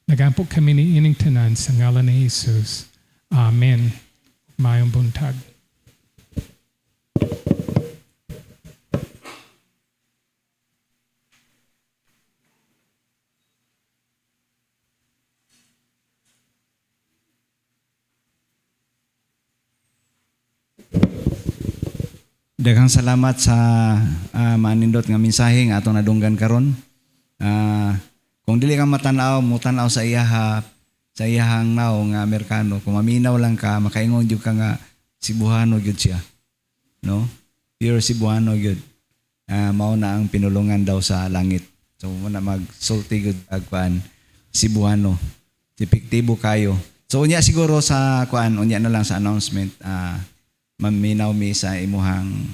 Nagampo kami ni ining tanan sa ngalan ni Jesus. Amen. Mayong buntag. Daghang salamat sa manindot nga mensahe nga atong nadunggan karon. Kung dili ka matanaw, mutanaw sa iyahang naw nga Amerikano. Kung maminaw lang ka, makaingon jud ka nga Cebuano jud siya. No? Pure Cebuano jud. Mao na ang pinulungan daw sa langit. So muna magsulti gud kuan Cebuano. Epektibo kayo. So unya siguro sa kuan unya na lang sa announcement maminaw mi sa imuhang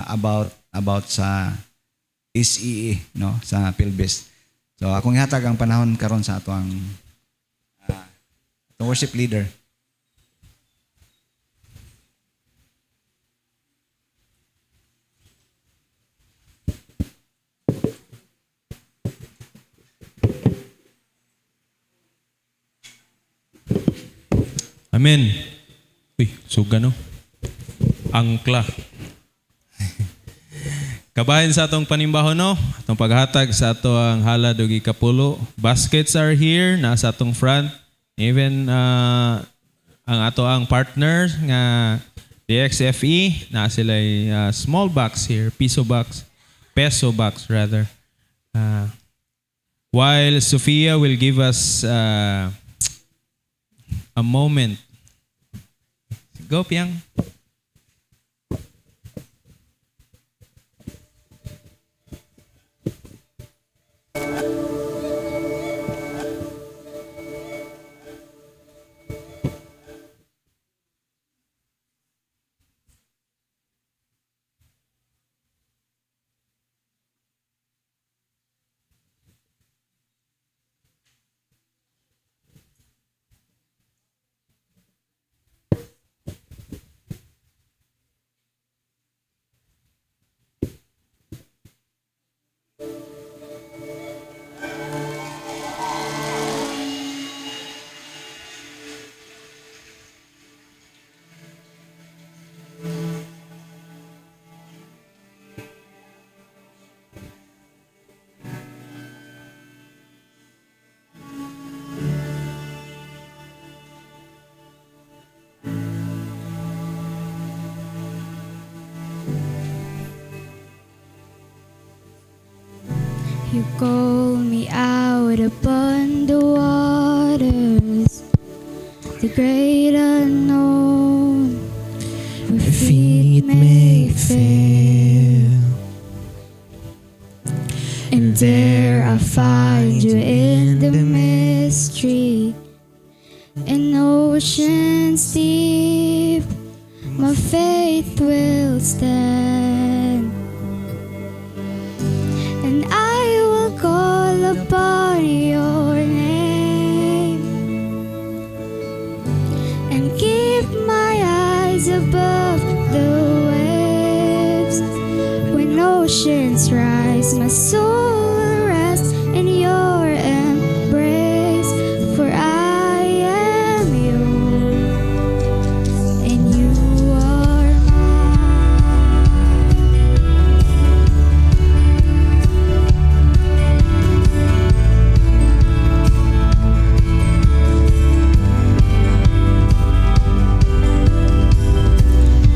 about sa SEA no sa Pilbes. So akong ihatag ang panahon karon sa atong worship leader. Amen. Uy, suga no? Angkla. Kabahin sa atong panimbaho no, atong paghatag sa ato ang halad ug ikapulo. Baskets are here, nasa atong front. Even ang ato ang partner nga DXFE, na sila small box here, peso box rather. While Sophia will give us a moment. Go, Piang. You call me out upon the waters, the great unknown, where feet may fail. And there I find you in the mystery, in oceans deep, my faith will stand. And I will call upon your name and keep my eyes above the waves. When oceans rise, my soul will rest in your embrace. For I am yours and you are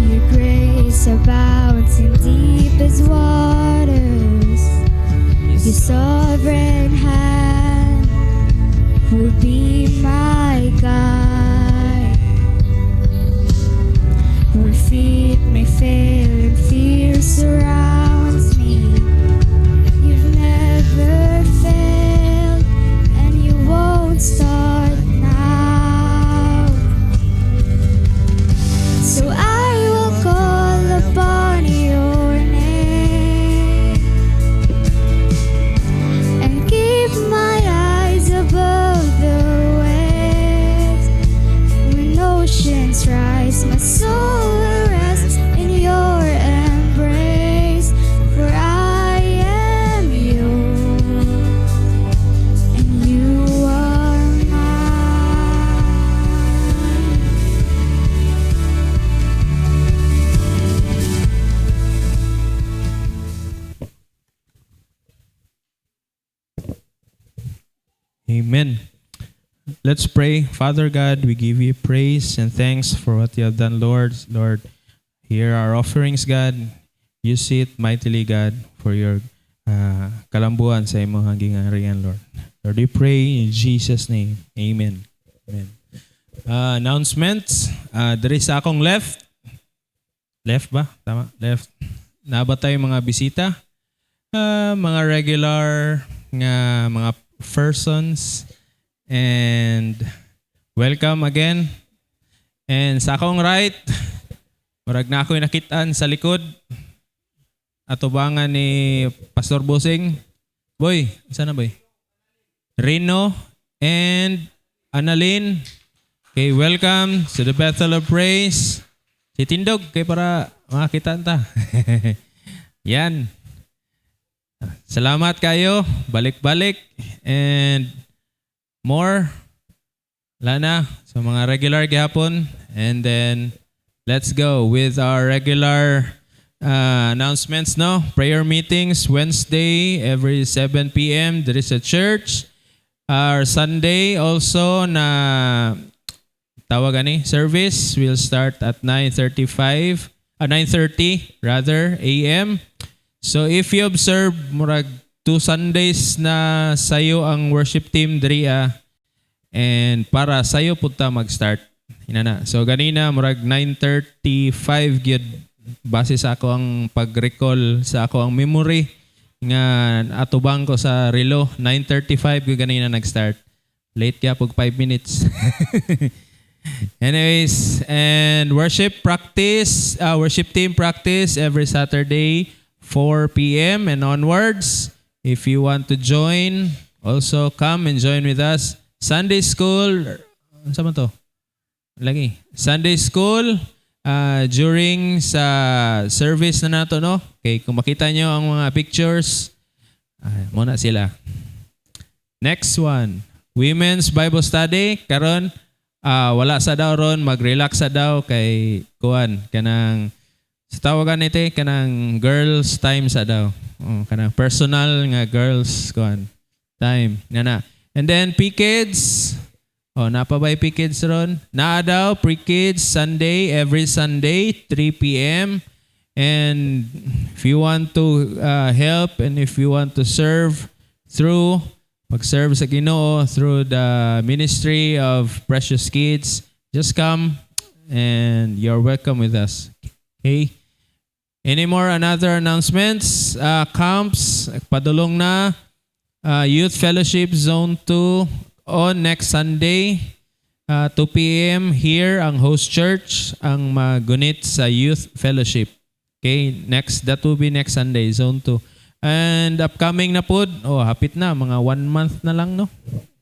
Your grace abounds in deepest waters. Your sovereign hand will be my guide. Where feet may fail and fear surrounds me, you've never failed and you won't start now. So I will call upon your name and keep my eyes above the waves. When oceans rise, my soul will rest in your embrace. For I am yours and you are mine. Amen. Let's pray. Father God, we give you praise and thanks for what you have done, Lord. Lord, hear our offerings, God. Use it mightily, God, for your kalambuan sa imong hangingarian, Lord. Lord, we pray in Jesus' name. Amen. Amen. Announcements. There is sa akong left. Left ba? Tama? Left. Nabatay mga bisita. Mga regular nga mga persons and welcome again. And sa akong right, murag na ako'y nakitaan sa likod. Atubangan ni Pastor Busing. Boy, saan na boy? Rino and Annalyn. Okay, welcome to the Bethel of Praise. Si Tindog, kay para makakita ta. Yan. Salamat kayo. Balik-balik. And more. Wala na. So mga regular gihapon. And then, let's go with our regular announcements, no? Prayer meetings, Wednesday, every 7 p.m. There is a church. Our Sunday also na tawag ani service will start at 9:30 a.m. So if you observe, murag 2 Sundays na sayo ang worship team diriya and para sayo punta mag-start. Inana. So ganina murag 9:35 gyud base sa ako ang pag-recall sa ako ang memory nga atubang ko sa relo 9:35 gyud ganina nag-start. Late kaya pag 5 minutes. Anyways, and worship team practice every Saturday 4 p.m. and onwards. If you want to join, also come and join with us. Sunday school, ano man to? Lagi. Sunday school during sa service na nato, no? Okay, kung makita nyo ang mga pictures, muna sila. Next one, Women's Bible Study. Karon, wala sa daw ron, mag-relax sa daw kay kuan kanang sa tawagan nito kanang girls time sa daw. Kanang personal nga girls kuan time na. And then P-Kids. Napabay P-Kids ron. Naa daw Pre-Kids Sunday, every Sunday 3 p.m. And if you want to help and if you want to serve through mag-serve sa Ginoo through the ministry of Precious Kids, just come and you're welcome with us. Okay? Any more another announcements? Camps, padulong na. Youth Fellowship Zone 2 on next Sunday, 2 p.m. here ang host church ang magunit sa Youth Fellowship. Okay? That will be next Sunday, Zone 2. And upcoming na po, hapit na, mga 1 month na lang, no?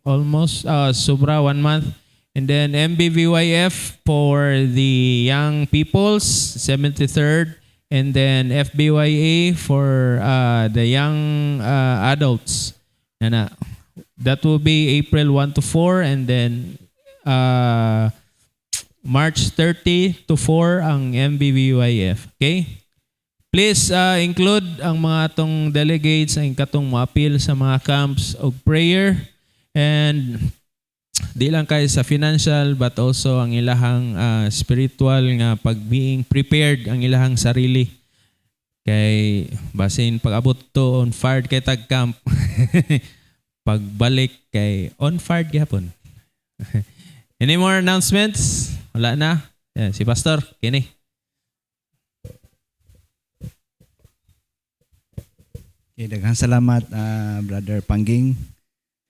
Almost, sobra 1 month. And then MBVYF for the young peoples, 73rd. And then FBYA for the young adults. That will be April 1 to 4 and then March 30 to 4 ang MBVYF. Okay? Please include ang mga atong delegates ang katong mo-appeal sa mga camps of prayer and di lang kay sa financial but also ang ilahang spiritual nga pag-being prepared ang ilahang sarili kay basin pag-abot to on fire kay tag-camp pagbalik kay on fire gihapon. Any more announcements? Wala na. Yeah, si Pastor, kini. Okay, daghang salamat Brother Pangging.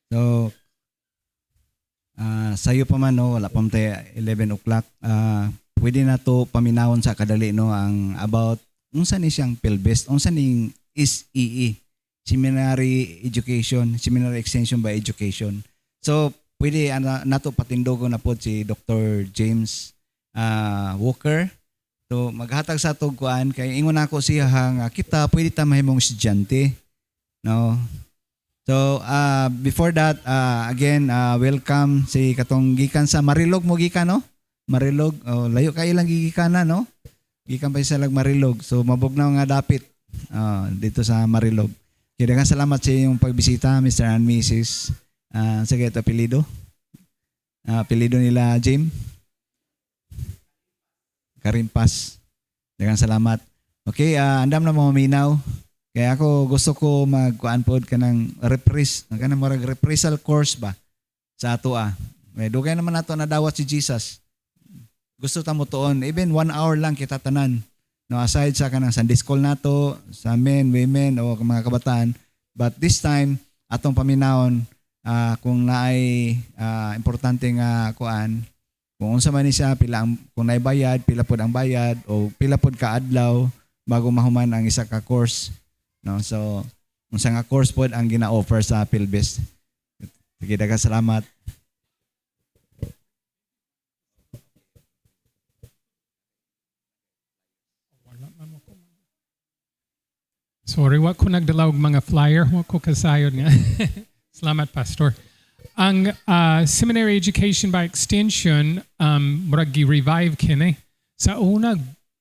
So sayo pa man no, wala pa man tayo 11 o'clock. Pwede na to paminawon sa kadali no ang about unsa ni siyang PhilBest, unsa ning SEE, Seminary Education, Seminary Extension by Education. So pwede nato patindogon na po si Dr. James Walker. So maghatag sa atong kuan kay ingon ako siya hang kita pwede ta mahimong estudyante, no? So before that again welcome si katong gikan sa Marilog mo gikan, no? Marilog, layo kay ilang gikan na, no? Gikan pa sa Marilog. So mabugnaw nga dapit dito sa Marilog. Kaya daghang salamat sa iyong pagbisita, Mr. and Mrs. Sige, ito apelido. Apelido nila James Karimpas. Daghang salamat. Okay, andam na mo minaw. Kaya ako gusto ko magkuan pod kanang kanang marag reprisal course ba sa ato May dugay naman nato na dawat si Jesus. Gusto ta mo tuon even 1 hour lang kita tanan. No, aside sa kanang Sunday school nato, sa men, women o mga kabataan, but this time atong paminawon kung naay importante nga kuan, kung unsa man ni siya, kung naay bayad, pila pod ang bayad o pila pod ka adlaw bago mahuman ang isa ka course, no? So unsa nga course pod ang gina-offer sa PhilBest. Sige, daghang salamat. Sorry, wa ko nagdala og mga flyer, wa ko kasayod nga. Salamat, Pastor. Ang seminary education by extension, murag gi-revive kini. Sa una,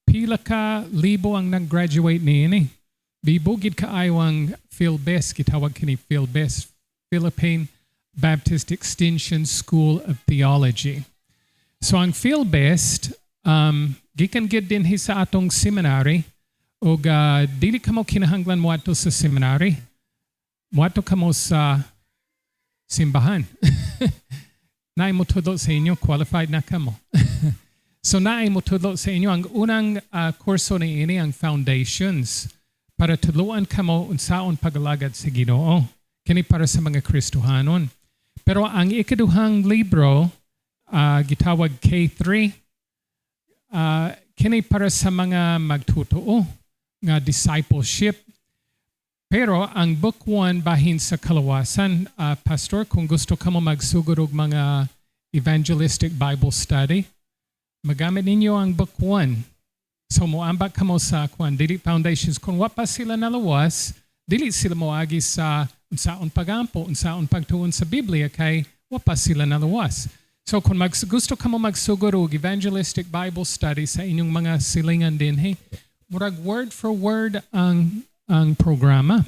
pila ka libo ang nag-graduate niini. Bibugid ka ang PhilBest, gitawag kini PhilBest, Philippine Baptist Extension School of Theology. So ang PhilBest, gikan gid din sa atong seminary, o dili ka mo kinahanglan mo ato sa seminary, mo ato ka mo sa simbahan. Naay mo tudlo sa inyo, qualified na ka mo. So naay mo tudlo sa inyo, ang unang kurso ni ini, ang foundations, para tudloan ka mo unsaon pagalagad sa Ginoo. Kini para sa mga Kristohanon. Pero ang ikaduhang libro, gitawag K3, kini para sa mga magtutuo nga discipleship. Pero ang book 1 bahin sa kalawasan, Pastor, kung gusto ka mo magsugod og mga evangelistic Bible study, magamit ninyo ang book 1. So moambak ka mo sa dili foundations. Kung wa pa sila nalawas, dili sila moagi sa unsaon pagampo, unsaon pagtuon sa Biblia kay wa pa sila nalawas. So kung gusto ka mo magsugod og evangelistic Bible study sa inyong mga silingan din, murag word for word ang programa.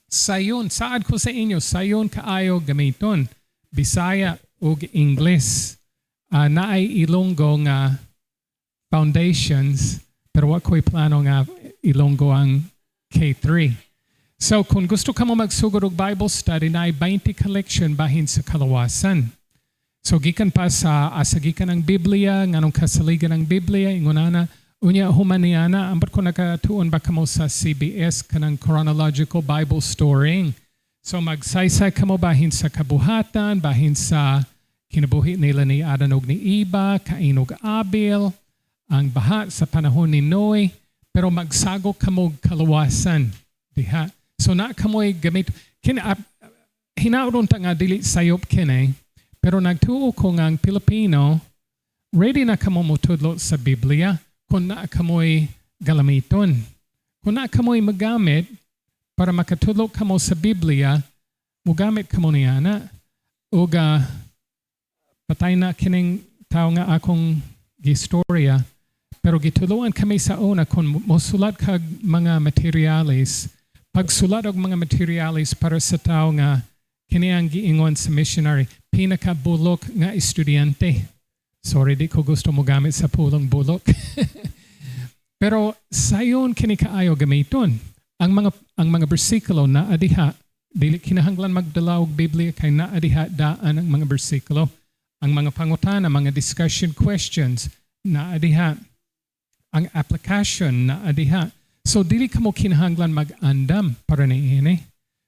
Sayon, saad ko sa inyo, sayon kaayo gamiton, Bisaya ug English. Naay Ilonggo nga foundations, pero wa ko'y plano nga Ilonggo ang K3. So kung gusto ka mo magsugod og Bible study, naay 20 collection bahin sa kalawasan. So gikan pa sa asagikan ng Biblia, nganong kasaligan ng Biblia, ingunana, unya humaniana, ambat ko nakatuon ba kamo sa CBS kanang chronological Bible storying. So magsaysay kamo bahin sa kabuhatan, bahin sa kinabuhi nila ni Adan ug ni Eva, Cain ug Abel, ang baha sa panahon ni Noe, pero magsago kamo kalawasan diha. So na kamoy gamit hinaudon ta nga dili sayop kini, pero nagtuo ko nga ang Pilipino ready na kamo motudlo sa Biblia. Kung na kamoy galamiton. Kung na kamoy magamit para makatulog kamo sa Biblia, mugamit kamo niya na. O patay na kining tao nga akong gistorya, pero gituluan kami sa una kung mosulat kag mga materialis, pagsulat og mga materialis para sa tao nga kini ang giingon sa missionary, pinakabulok nga estudyante. Sorry, di ko gusto mo gamit sa pulong bulok. Pero sayon kini kaayo gamiton. Ang mga bersikulo na adiha, dili kinahanglan magdala og Biblia kay na adiha daan ang mga bersikulo. Ang mga pangutana, mga discussion questions na adiha. Ang application na adiha. So dili kamo kinahanglan mag-andam para niini.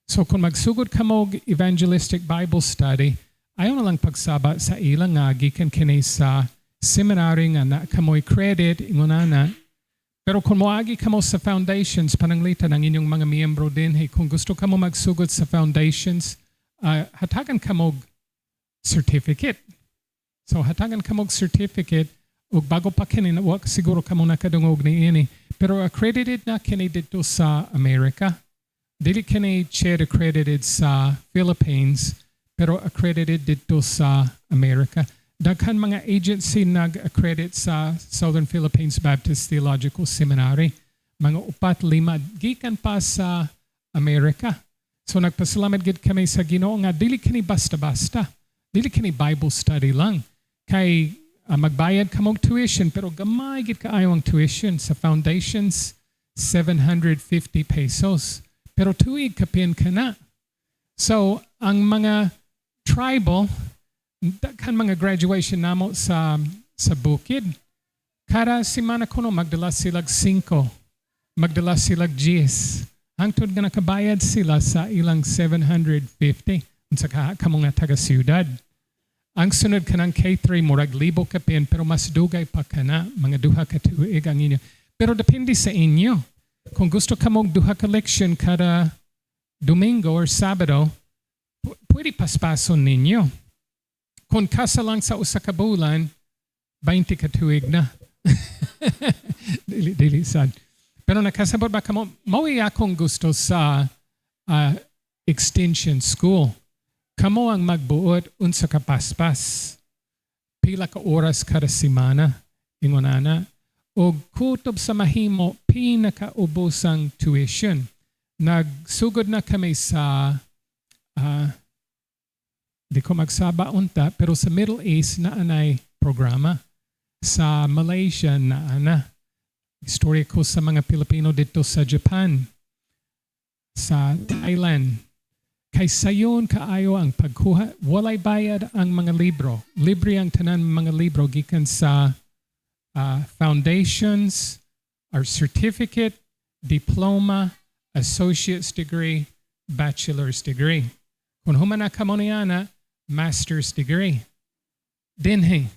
So kung magsugod kamo og evangelistic Bible study, ayaw na lang pagsaba sa ilang nga gikan kini sa seminary nga na kamoy credit ingunana. Pero kung moagi kamo sa foundations, pananglitan ang inyong mga miyembro din, kung gusto kamo magsugod sa foundations, hatagan kamo certificate. So hatagan kamo certificate ug bago pa kini wa siguro kamo nakadungog ni ini, pero accredited na kini dito sa America. Dili kini chair accredited sa Philippines, pero accredited dito sa America. Daghan mga agency nag-accredit sa Southern Philippines Baptist Theological Seminary. Mga 4-5 gikan pa sa America. So nagpasalamat gid kami sa Ginoo nga dili kini basta-basta. Dili kini Bible study lang. Kay magbayad ka mong tuition, pero gamay gid kaayo ang tuition sa foundations, 750 pesos. Pero tuig kapin ka na. So ang mga tribal, kan mga graduation namo sa bukid. Kada semana kuno magdala silag 5, magdala silag 10. Hangtod nga nakabayad sila sa ilang 750 unsa ka kamo nga taga siyudad. Ang sunod ka ng K3 murag libo ka pin pero mas dugay pa ka na mga duha ka tuig ang inyo. Pero depende sa inyo. Kung gusto ka mong duha ka leksyon kada Domingo or Sabado, pwede paspason ninyo. Kung kasa lang sa usa ka bulan, 20 ka tuig na. dili sad. Pero nakasabot ba ka mo, mauwi akong gusto sa extension school. Kamo ang magbuot unsa ka paspas. Pila ka oras kada semana, ingon ana. O kutob sa mahimo, pinakaubosang tuition. Nagsugod na kami sa, di ko magsaba unta, pero sa Middle East na anay programa. Sa Malaysia na ana. Istorya ko sa mga Pilipino dito sa Japan. Sa Thailand. Kay sayon kaayo ang pagkuha. Walay bayad ang mga libro. Libre ang tanan mga libro gikan sa foundations, our certificate, diploma, associate's degree, bachelor's degree. Kung humana ka mo niyana, master's degree. Dinhi.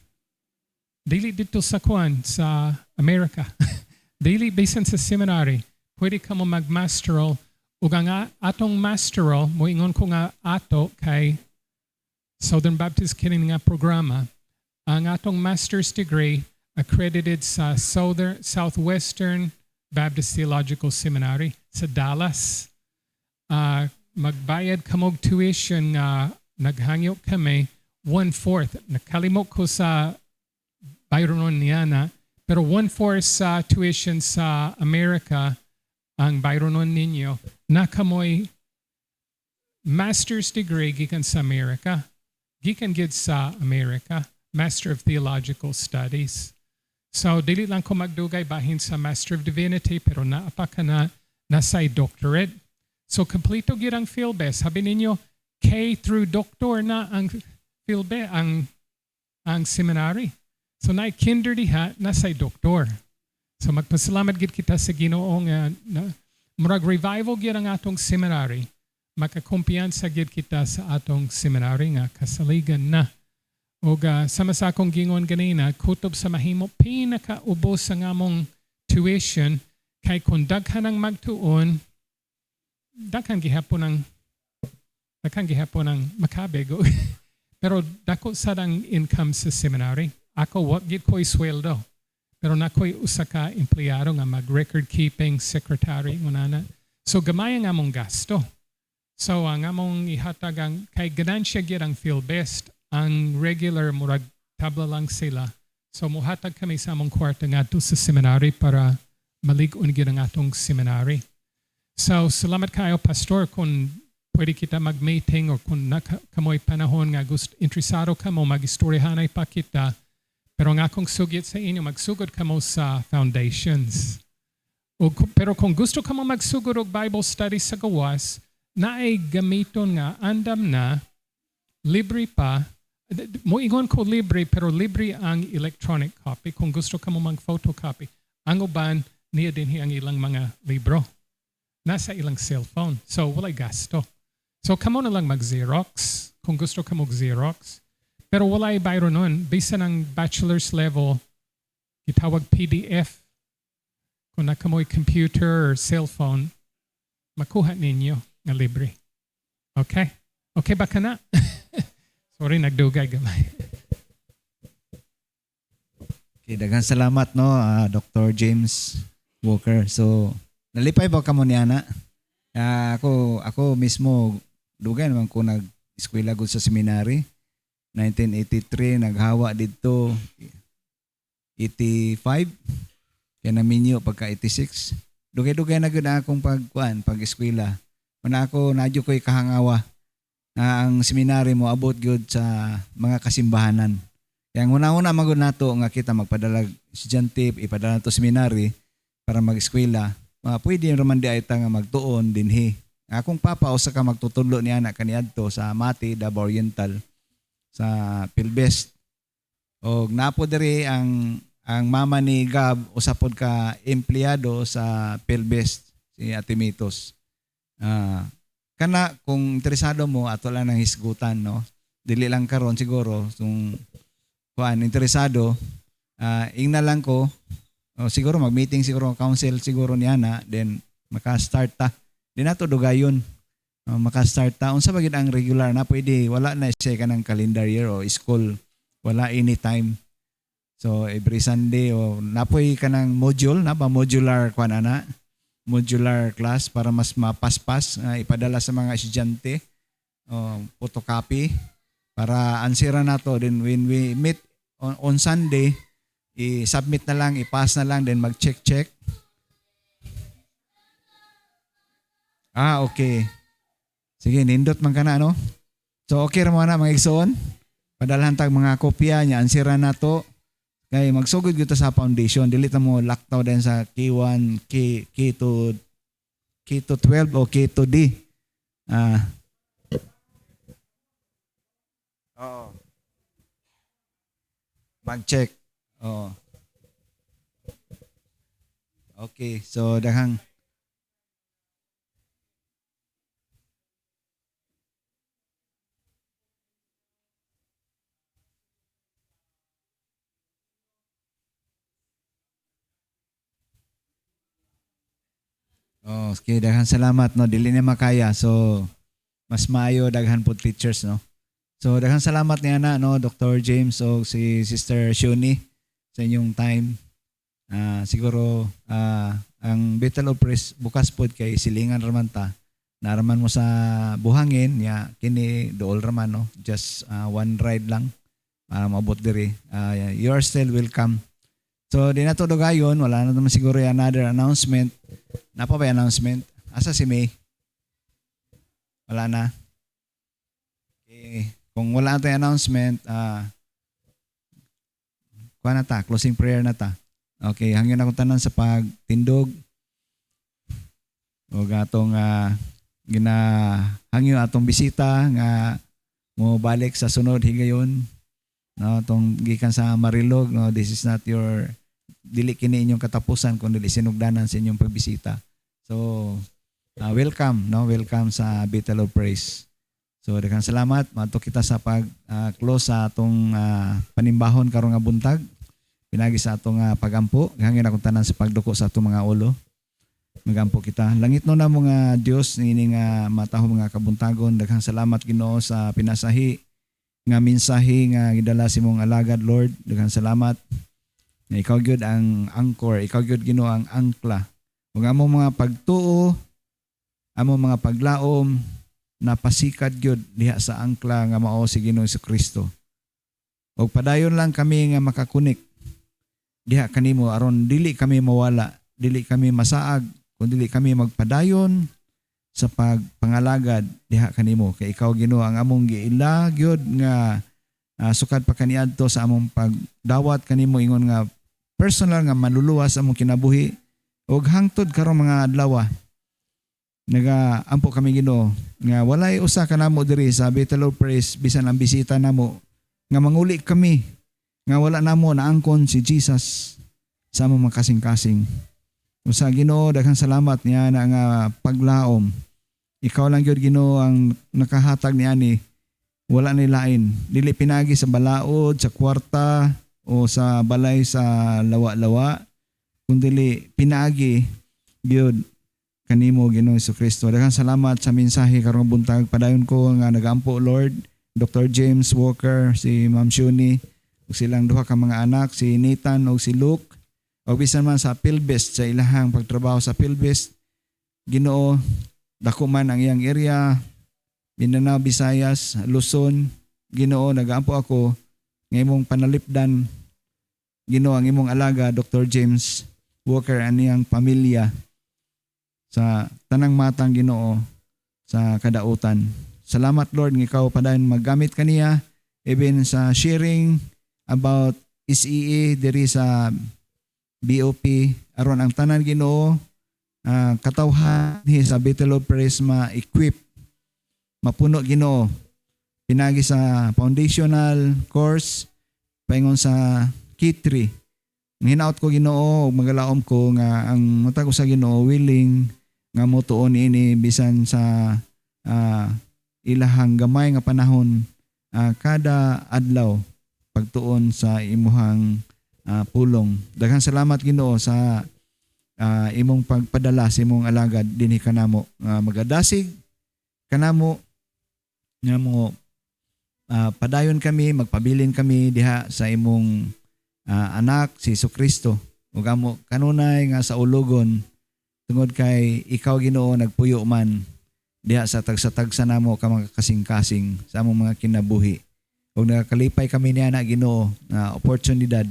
Dili dito sa kuan sa Amerika. Dili bisan sa seminary. Pwede ka mo mag-masteral. Ug ang atong masteral, moingon ko nga ato kay Southern Baptist kini nga programa, ang atong master's degree accredited sa Southwestern Baptist Theological Seminary sa Dallas. Magbayad ka mog tuition nga naghangyo kami 1/4. Nakalimot ko sa Byron niana, pero 1/4 sa tuition sa Amerika ang Byronon ninyo, nakamoy master's degree gikan sa Amerika. Gikan gid sa Amerika, Master of Theological Studies. So, dili lang ko magdugay bahin sa Master of Divinity, pero naapa ka na nasay doctorate. So, kompleto gid ang PhilBest. Sabi ninyo, K through doctor na ang PhilBest, ang seminary. So, na kinder diha, nasay doktor. So magpasalamat gid kita sa Ginoo nga murag revival gid ang atong seminary. Makakumpiyansa gid kita sa atong seminary nga kasaligan na. O sama sa akong gingon ganina, kutob sa mahimo pinakaubos sa among tuition kay kung daghan ang magtuon, daghan gihapon ang makabego. Pero dako sad ang income sa seminary. Ako wa gid ko'y sweldo. Pero nakoy usa ka empleyado nga mag-record keeping secretary ngunana. So gamay ang among gasto. So ang among ihatag ang kay ganansya gyud ang PhilBest, ang regular murag tabla lang sila. So muhatag kami sa among kwarta ngadto sa seminary para malig-on gyud ang atong seminary. So salamat kayo pastor kung pwede kita mag-meeting o kung kamoy panahon nga gusto interesado ka mo mag-istoryahanay pa kita. Pero ang akong sugit sa inyo, magsugod ka mo sa foundations. Pero kung gusto ka mo magsugod og Bible study sa gawas, na ay gamiton nga, andam na, libre pa, mo ingon ko libre, pero libre ang electronic copy. Kung gusto ka mo mag-photocopy, ang uban, niya din ang ilang mga libro. Nasa ilang cellphone. So, walay gasto. So, kamo na lang mag-Xerox. Kung gusto ka mag-Xerox. Pero walay bayro nun. Bisan ng bachelor's level, itawag PDF. Kung nakamoy computer or cellphone, makuha ninyo na libre. Okay? Okay ba ka na? Sorry, nagdugay gamay. Okay, daghang salamat no, Dr. James Walker. So, nalipay ba ka mo niya na? Ako mismo, dugay naman ko nag-eskwela gud sa seminary. 1983, naghawa dito 85. Kaya naminyo pagka 86. Dugay-dugay na gud akong pag-eskwela. Mana ako nadyo ko'y kahangawa na ang seminary mo abot gud sa mga kasimbahanan. Kaya una-una magud nato nga kita magpadala estudyante, ipadala to seminary para mag-eskwela. Pwede raman di ay nga magtuon dinhi. Akong papa usa ka magtutudlo ni anak kaniadto sa Mati, Davao Oriental sa PhilBest. O napo diri ang mama ni Gab usapod ka empleyado sa PhilBest, si Ate Mitos. Kana kung interesado mo ato lang ng hisgutan, no, dili lang karon siguro kung interesado, ingna lang ko, siguro mag-meeting siguro council siguro niya na, then maka-start ta, di na to dugayon. Maka-start ta unsa ba gid ang regular na pwede, wala na siya kanang calendar year o school, wala anytime. So every Sunday o napoy ka ng module na ba, modular modular class para mas mapaspas, ipadala sa mga estudyante, photocopy para ansira na to. Then when we meet on Sunday, i-submit na lang, i-pass na lang, then mag-check. Okay. Sige, nindot man ka na, no? So okay ra mo na mga igsoon. Padalhan tag mga kopya nya, ansira na to. Kay magsugod kita sa foundation, dili ta mo laktaw din sa K1, K2, K12 o K2D. Mag-check. Okay, so daghang okay, daghan salamat, no, dili na makaya, so mas maayo daghan po teachers, no. So daghan salamat niya na, no, Dr. James o si Sister Shuni sa inyong time. Siguro ang Bethel of Praise bukas pod kay silingan raman ta. Naraman mo sa buhangin ya kini dool raman, no. Just one ride lang para maabot diri. You are still welcome. So di na to dugayon, wala na naman siguro yung another announcement. Napa ba yung announcement? Asa si May? Wala na. Okay. Kung wala na tayong announcement, kuha na ta, closing prayer na ta. Okay, hangyon akong tanan sa pagtindog. O gatong hangyo atong bisita nga mo balik sa sunod higayon. No, tong gikan sa Marilog, no, this is not your dili kini inyong katapusan kundi sinugdanan sa inyong pagbisita. So, welcome, no? Welcome sa Bethel of Praise. So, daghang salamat. Mato kita sa pag-close sa atong panimbahon karong nga buntag. Pinagi sa atong pagampo. Hangin akong tanan sa pagduko sa atong mga ulo. Magampo kita. Langit no na mga Dios nini nga mataho mga kabuntagon. Daghang salamat Ginoo sa pinasahi nga mensahe nga gidala si mong alagad, Lord. Daghang salamat. Na ikaw gyud ang anchor, ikaw gyud Ginoo ang angkla. Ug among mga pagtuo, among mga paglaom napasikat gyud diha sa angkla nga mao si Ginoo Kristo. Ug padayon lang kami nga makakunik diha kanimo aron dili kami mawala, dili kami masaag, kundi dili kami magpadayon sa pagpangalagad diha kanimo. Kay ikaw Ginoo ang among giila gyud nga sukad pa kaniadto sa among pagdawat kanimo ingon nga personal nga maluluwas among kinabuhi ug hangtod karong mga adlaw nagaampo kami Ginoo nga walay usa ka namo diri sa Bethel of Praise bisan ang bisita namo nga manguli kami nga wala namo naangkon si Jesus sa among mga kasing-kasing. Usa Ginoo daghang salamat niya na nga paglaom. Ikaw lang gyud Ginoo ang nakahatag niani. Wala ni lain. Dili pinagi sa balaod, sa kwarta, o sa balay sa lawa-lawa. Kundi pinagi gyud kanimo Ginoo Kristo. Daghang salamat sa mensahe karong buntag. Padayon ko nga nagaampo Lord, Dr. James Walker, si Ma'am Shuni, ug silang duha ka mga anak, si Nathan ug si Luke. O bisan man sa Philbest, sa ilahang pagtrabaho sa Philbest, Ginoo, dako man ang iyang area, Mindanao, Visayas, Luzon, Ginoo, nagaampo ako ng imong panalipdan, Ginoo, ang imong alaga, Dr. James Walker, ang iyang pamilya, sa tanang matang Ginoo, sa kadautan. Salamat Lord, ng ikaw padayon maggamit kaniya, even sa sharing about SEA, diri sa BOP, aron ang tanan Ginoo, katawhan sa Bethel of Praise ma-equip, mapuno Ginoo, pinagi sa foundational course, paingon sa K3. Hinaut ko Ginoo, magalaom ko nga ang matag ko sa Ginoo willing nga motuon ini bisan sa ilahang gamay nga panahon kada adlaw pagtuon sa imuhang pulong. Daghang salamat Ginoo sa imong pagpadala sa imong alagad dinhi kanamo magadasig kanamo nga mo padayon kami, magpabilin kami diha sa imong anak si Jesucristo. Ug amo kanunay nga sa ulogon tungod kay ikaw Ginoo nagpuyo man diha sa tagsa-tagsa namo ka mga kasing-kasing sa among mga kinabuhi. Ug nakakalipay kami niya na Ginoo nga oportunidad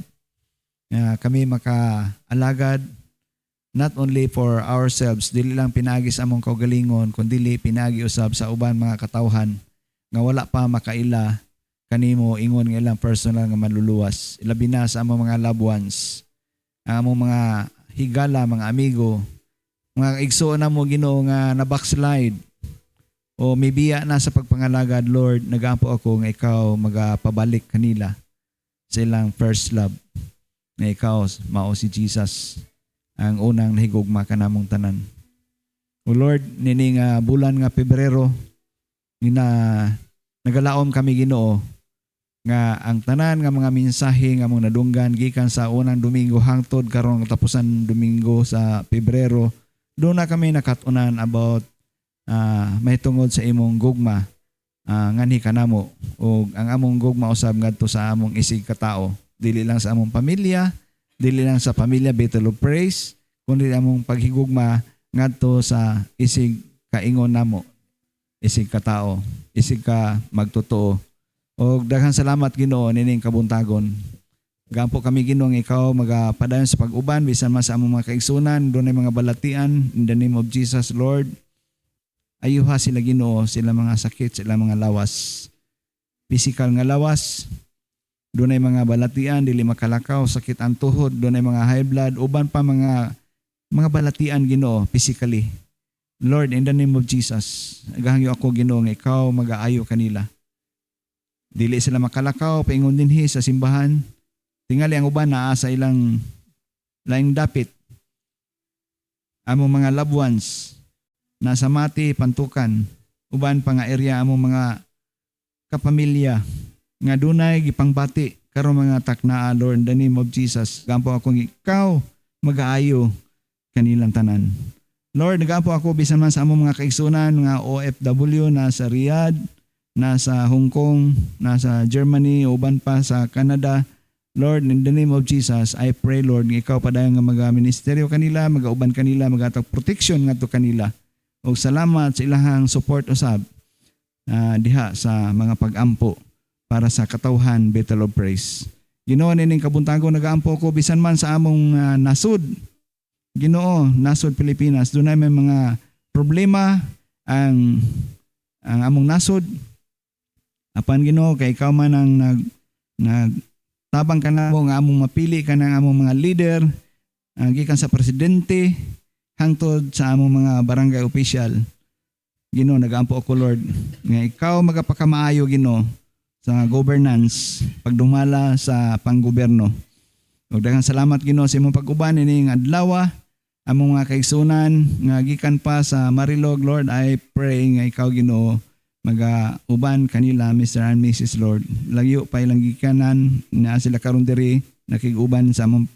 nga kami makaalagad not only for ourselves, dili lang pinagi sa among kaugalingon, kundi pinagi usab sa uban mga katawhan nga wala pa makaila kanimo ingon nga ilang personal nga manluluwas. Ilabi na sa among mga loved ones, ang among mga higala, mga amigo, mga igsuon na mo Ginoo nga na backslide o may biya na sa pagpangalagad. Lord, nag-aampo ako nga ikaw magapabalik kanila sa ilang first love, nga ikaw mao si Jesus ang unang nahigugma kanamong tanan. O Lord, nini nga bulan nga Pebrero na nagalaom kami Ginoo nga ang tanan nga mga mensahe nga mong nadunggan gikan sa unang Domingo hangtod karon tapusan Domingo sa Pebrero, doon na kami nakatunan about may tungod sa imong gugma nganhi kanamo o ang among gugma usab ngadto sa among isig katao, dili lang sa among pamilya, dili lang sa pamilya Bethel of Praise, kundi among paghigugma ngadto sa isig kaingon namo, isig katao, isig ka magtotoo. O daghang salamat Ginoo nining kabuntagon. Gampo kami Ginoo nga ikaw magapadayon sa pag-uban bisan man sa among mga kaigsunan, dunay mga balatian in the name of Jesus Lord. Ayuha sila Ginoo, sila mga sakit, sila mga lawas. Physical nga lawas, dunay mga balatian dili makalakaw, sakit ang tuhod, dunay mga high blood, uban pa mga balatian Ginoo physically. Lord, in the name of Jesus, nagahangyo ako Ginoo nga ikaw magaayo kanila. Dili sila makalakaw, paingon dinhi sa simbahan. Tingali ang uban naa sa ilang laing dapit. Among mga loved ones nasa Mati, Pantukan, uban pa nga area among mga kapamilya nga dunay gipangbati karon mga taknaa. Lord, in the name of Jesus, gampo ako ikaw magaayo kanilang tanan. Lord, nagapo ako bisan man sa among mga kaigsunan, mga OFW nasa Riyadh, nasa Hong Kong, nasa Germany, uban pa sa Canada. Lord, in the name of Jesus, I pray Lord, ikaw padayon nga mag-ministeryo kanila, mag-auban kanila, mag-atag protection ngadto kanila. O salamat sa ilahang support usab diha sa mga pag-ampo para sa katawhan Bethel of Praise. Ginoo, nining kabuntagon nagaampo ko bisan man sa among nasud. Ginoo, nasud Pilipinas, dunay may mga problema ang among nasud. Apan Ginoo, kay ikaw man ang nagtabang ka na nga among mapili ka ng among mga leader, gikan sa presidente hangtod sa among mga barangay official. Ginoo, nagaampo ako Lord nga ikaw magapakamaayo Ginoo sa governance pagdumala sa panggobyerno. Ug daghang salamat Ginoo sa imong pag-uban ining adlaw. Among mga kaigsunan nga gikan pa sa Marilog, Lord, I pray nga ikaw Ginoo mag-uban kanila, Mr. and Mrs. Lord. Lagyo pa ilang gikanan na sila karon diri nakig-uban sa among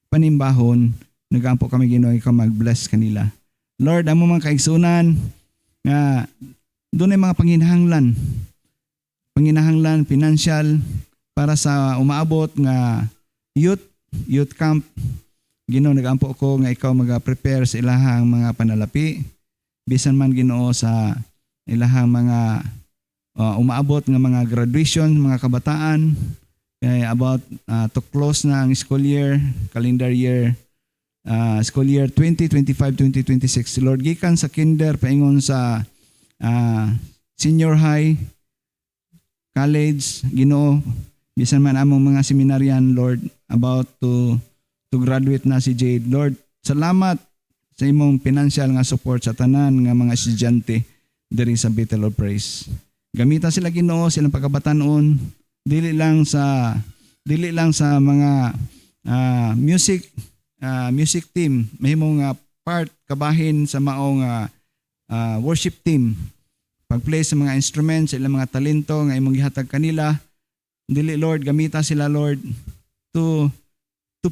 panimbahon. Nagampo kami Ginoo ikaw mag-bless kanila. Lord, among mga kaigsunan nga dunay mga panginahanglan financial para sa umaabot nga youth camp. Ginoo, nagampo ko nga ikaw mag-prepare sa ilahang mga panalapi bisan man Ginoo sa ilahang mga umaabot nga mga graduation, mga kabataan, kay about to close na ang school year, calendar year, school year 2025-2026. Lord, gikan sa kinder, paingon sa senior high, college, Ginoo, bisan man among mga seminaryan, Lord, about to graduate na si Jade. Lord, salamat sa imong financial nga support sa tanan nga mga estudyante diri sa Bethel of Praise. Gamita sila Ginoo, silang pagkabatanon, dili lang sa mga music team, mahimong part kabahin sa maong worship team. Pag-play sa mga instruments, sa ilang mga talento nga imong gihatag kanila. Dili Lord, gamita sila Lord to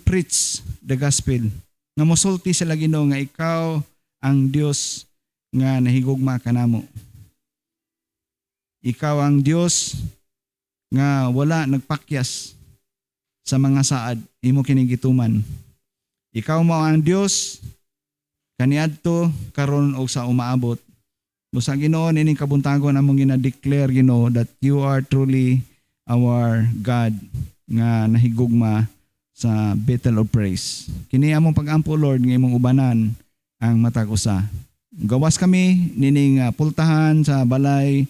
preach the gospel. Nga mosulti sila Ginoo nga ikaw ang Dios nga nahigugma kanamo. Ikaw ang Dios nga wala nagpakyas sa mga saad imo kining gituman. Ikaw mao ang Dios kaniadto karon og sa umaabot. Busa Ginoo ining kabuntagon among gina-declare Ginoo that you are truly our God nga nahigugma sa Bethel of Praise. Kini among pag-ampo Lord nga imong ubanan ang matag usa. Gawas kami nining pultahan sa balay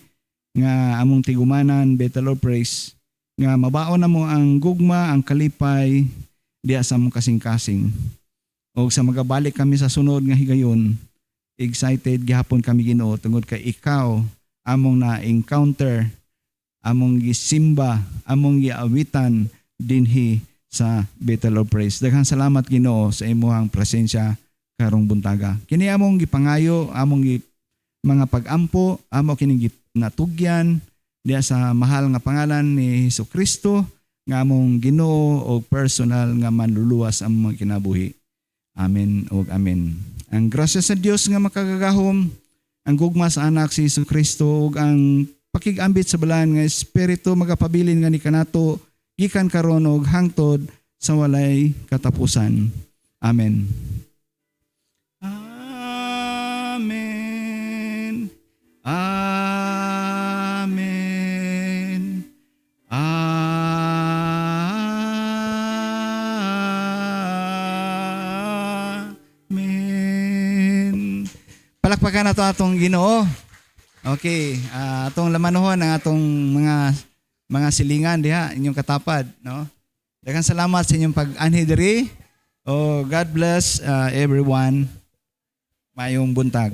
nga among tigumanan Bethel of Praise nga mabaon namo ang gugma, ang kalipay diha sa among kasing-kasing. O sa magabalik kami sa sunod nga higayon, excited gihapon kami Ginoo tungod kay ikaw among na-encounter, among gisimba, among giawitan dinhi sa Bethel of Praise. Daghang salamat Ginoo sa imong presensya karong buntaga. Kini among gipangayo, among mga pag-ampo, amo kini natugyan diha sa mahal nga pangalan ni Jesucristo nga among Ginoo o personal nga manluluwas ang mga kinabuhi. Amen ug amen. Ang grasya sa Dios nga makagagahom, ang gugma sa anak si Jesucristo ug ang pakig-ambit sa balaan nga espiritu magapabilin nga ni kanato gikan karon og hangtod sa walay katapusan. Amen. Amen. Amen. Amen. Palakpakan na to atong Ginoo. Okay, atong lamanuhon ang atong mga silingan diha inyong katapad, no? Daghang salamat sa inyong pag-anhi diri. Oh, God bless everyone. Mayong buntag.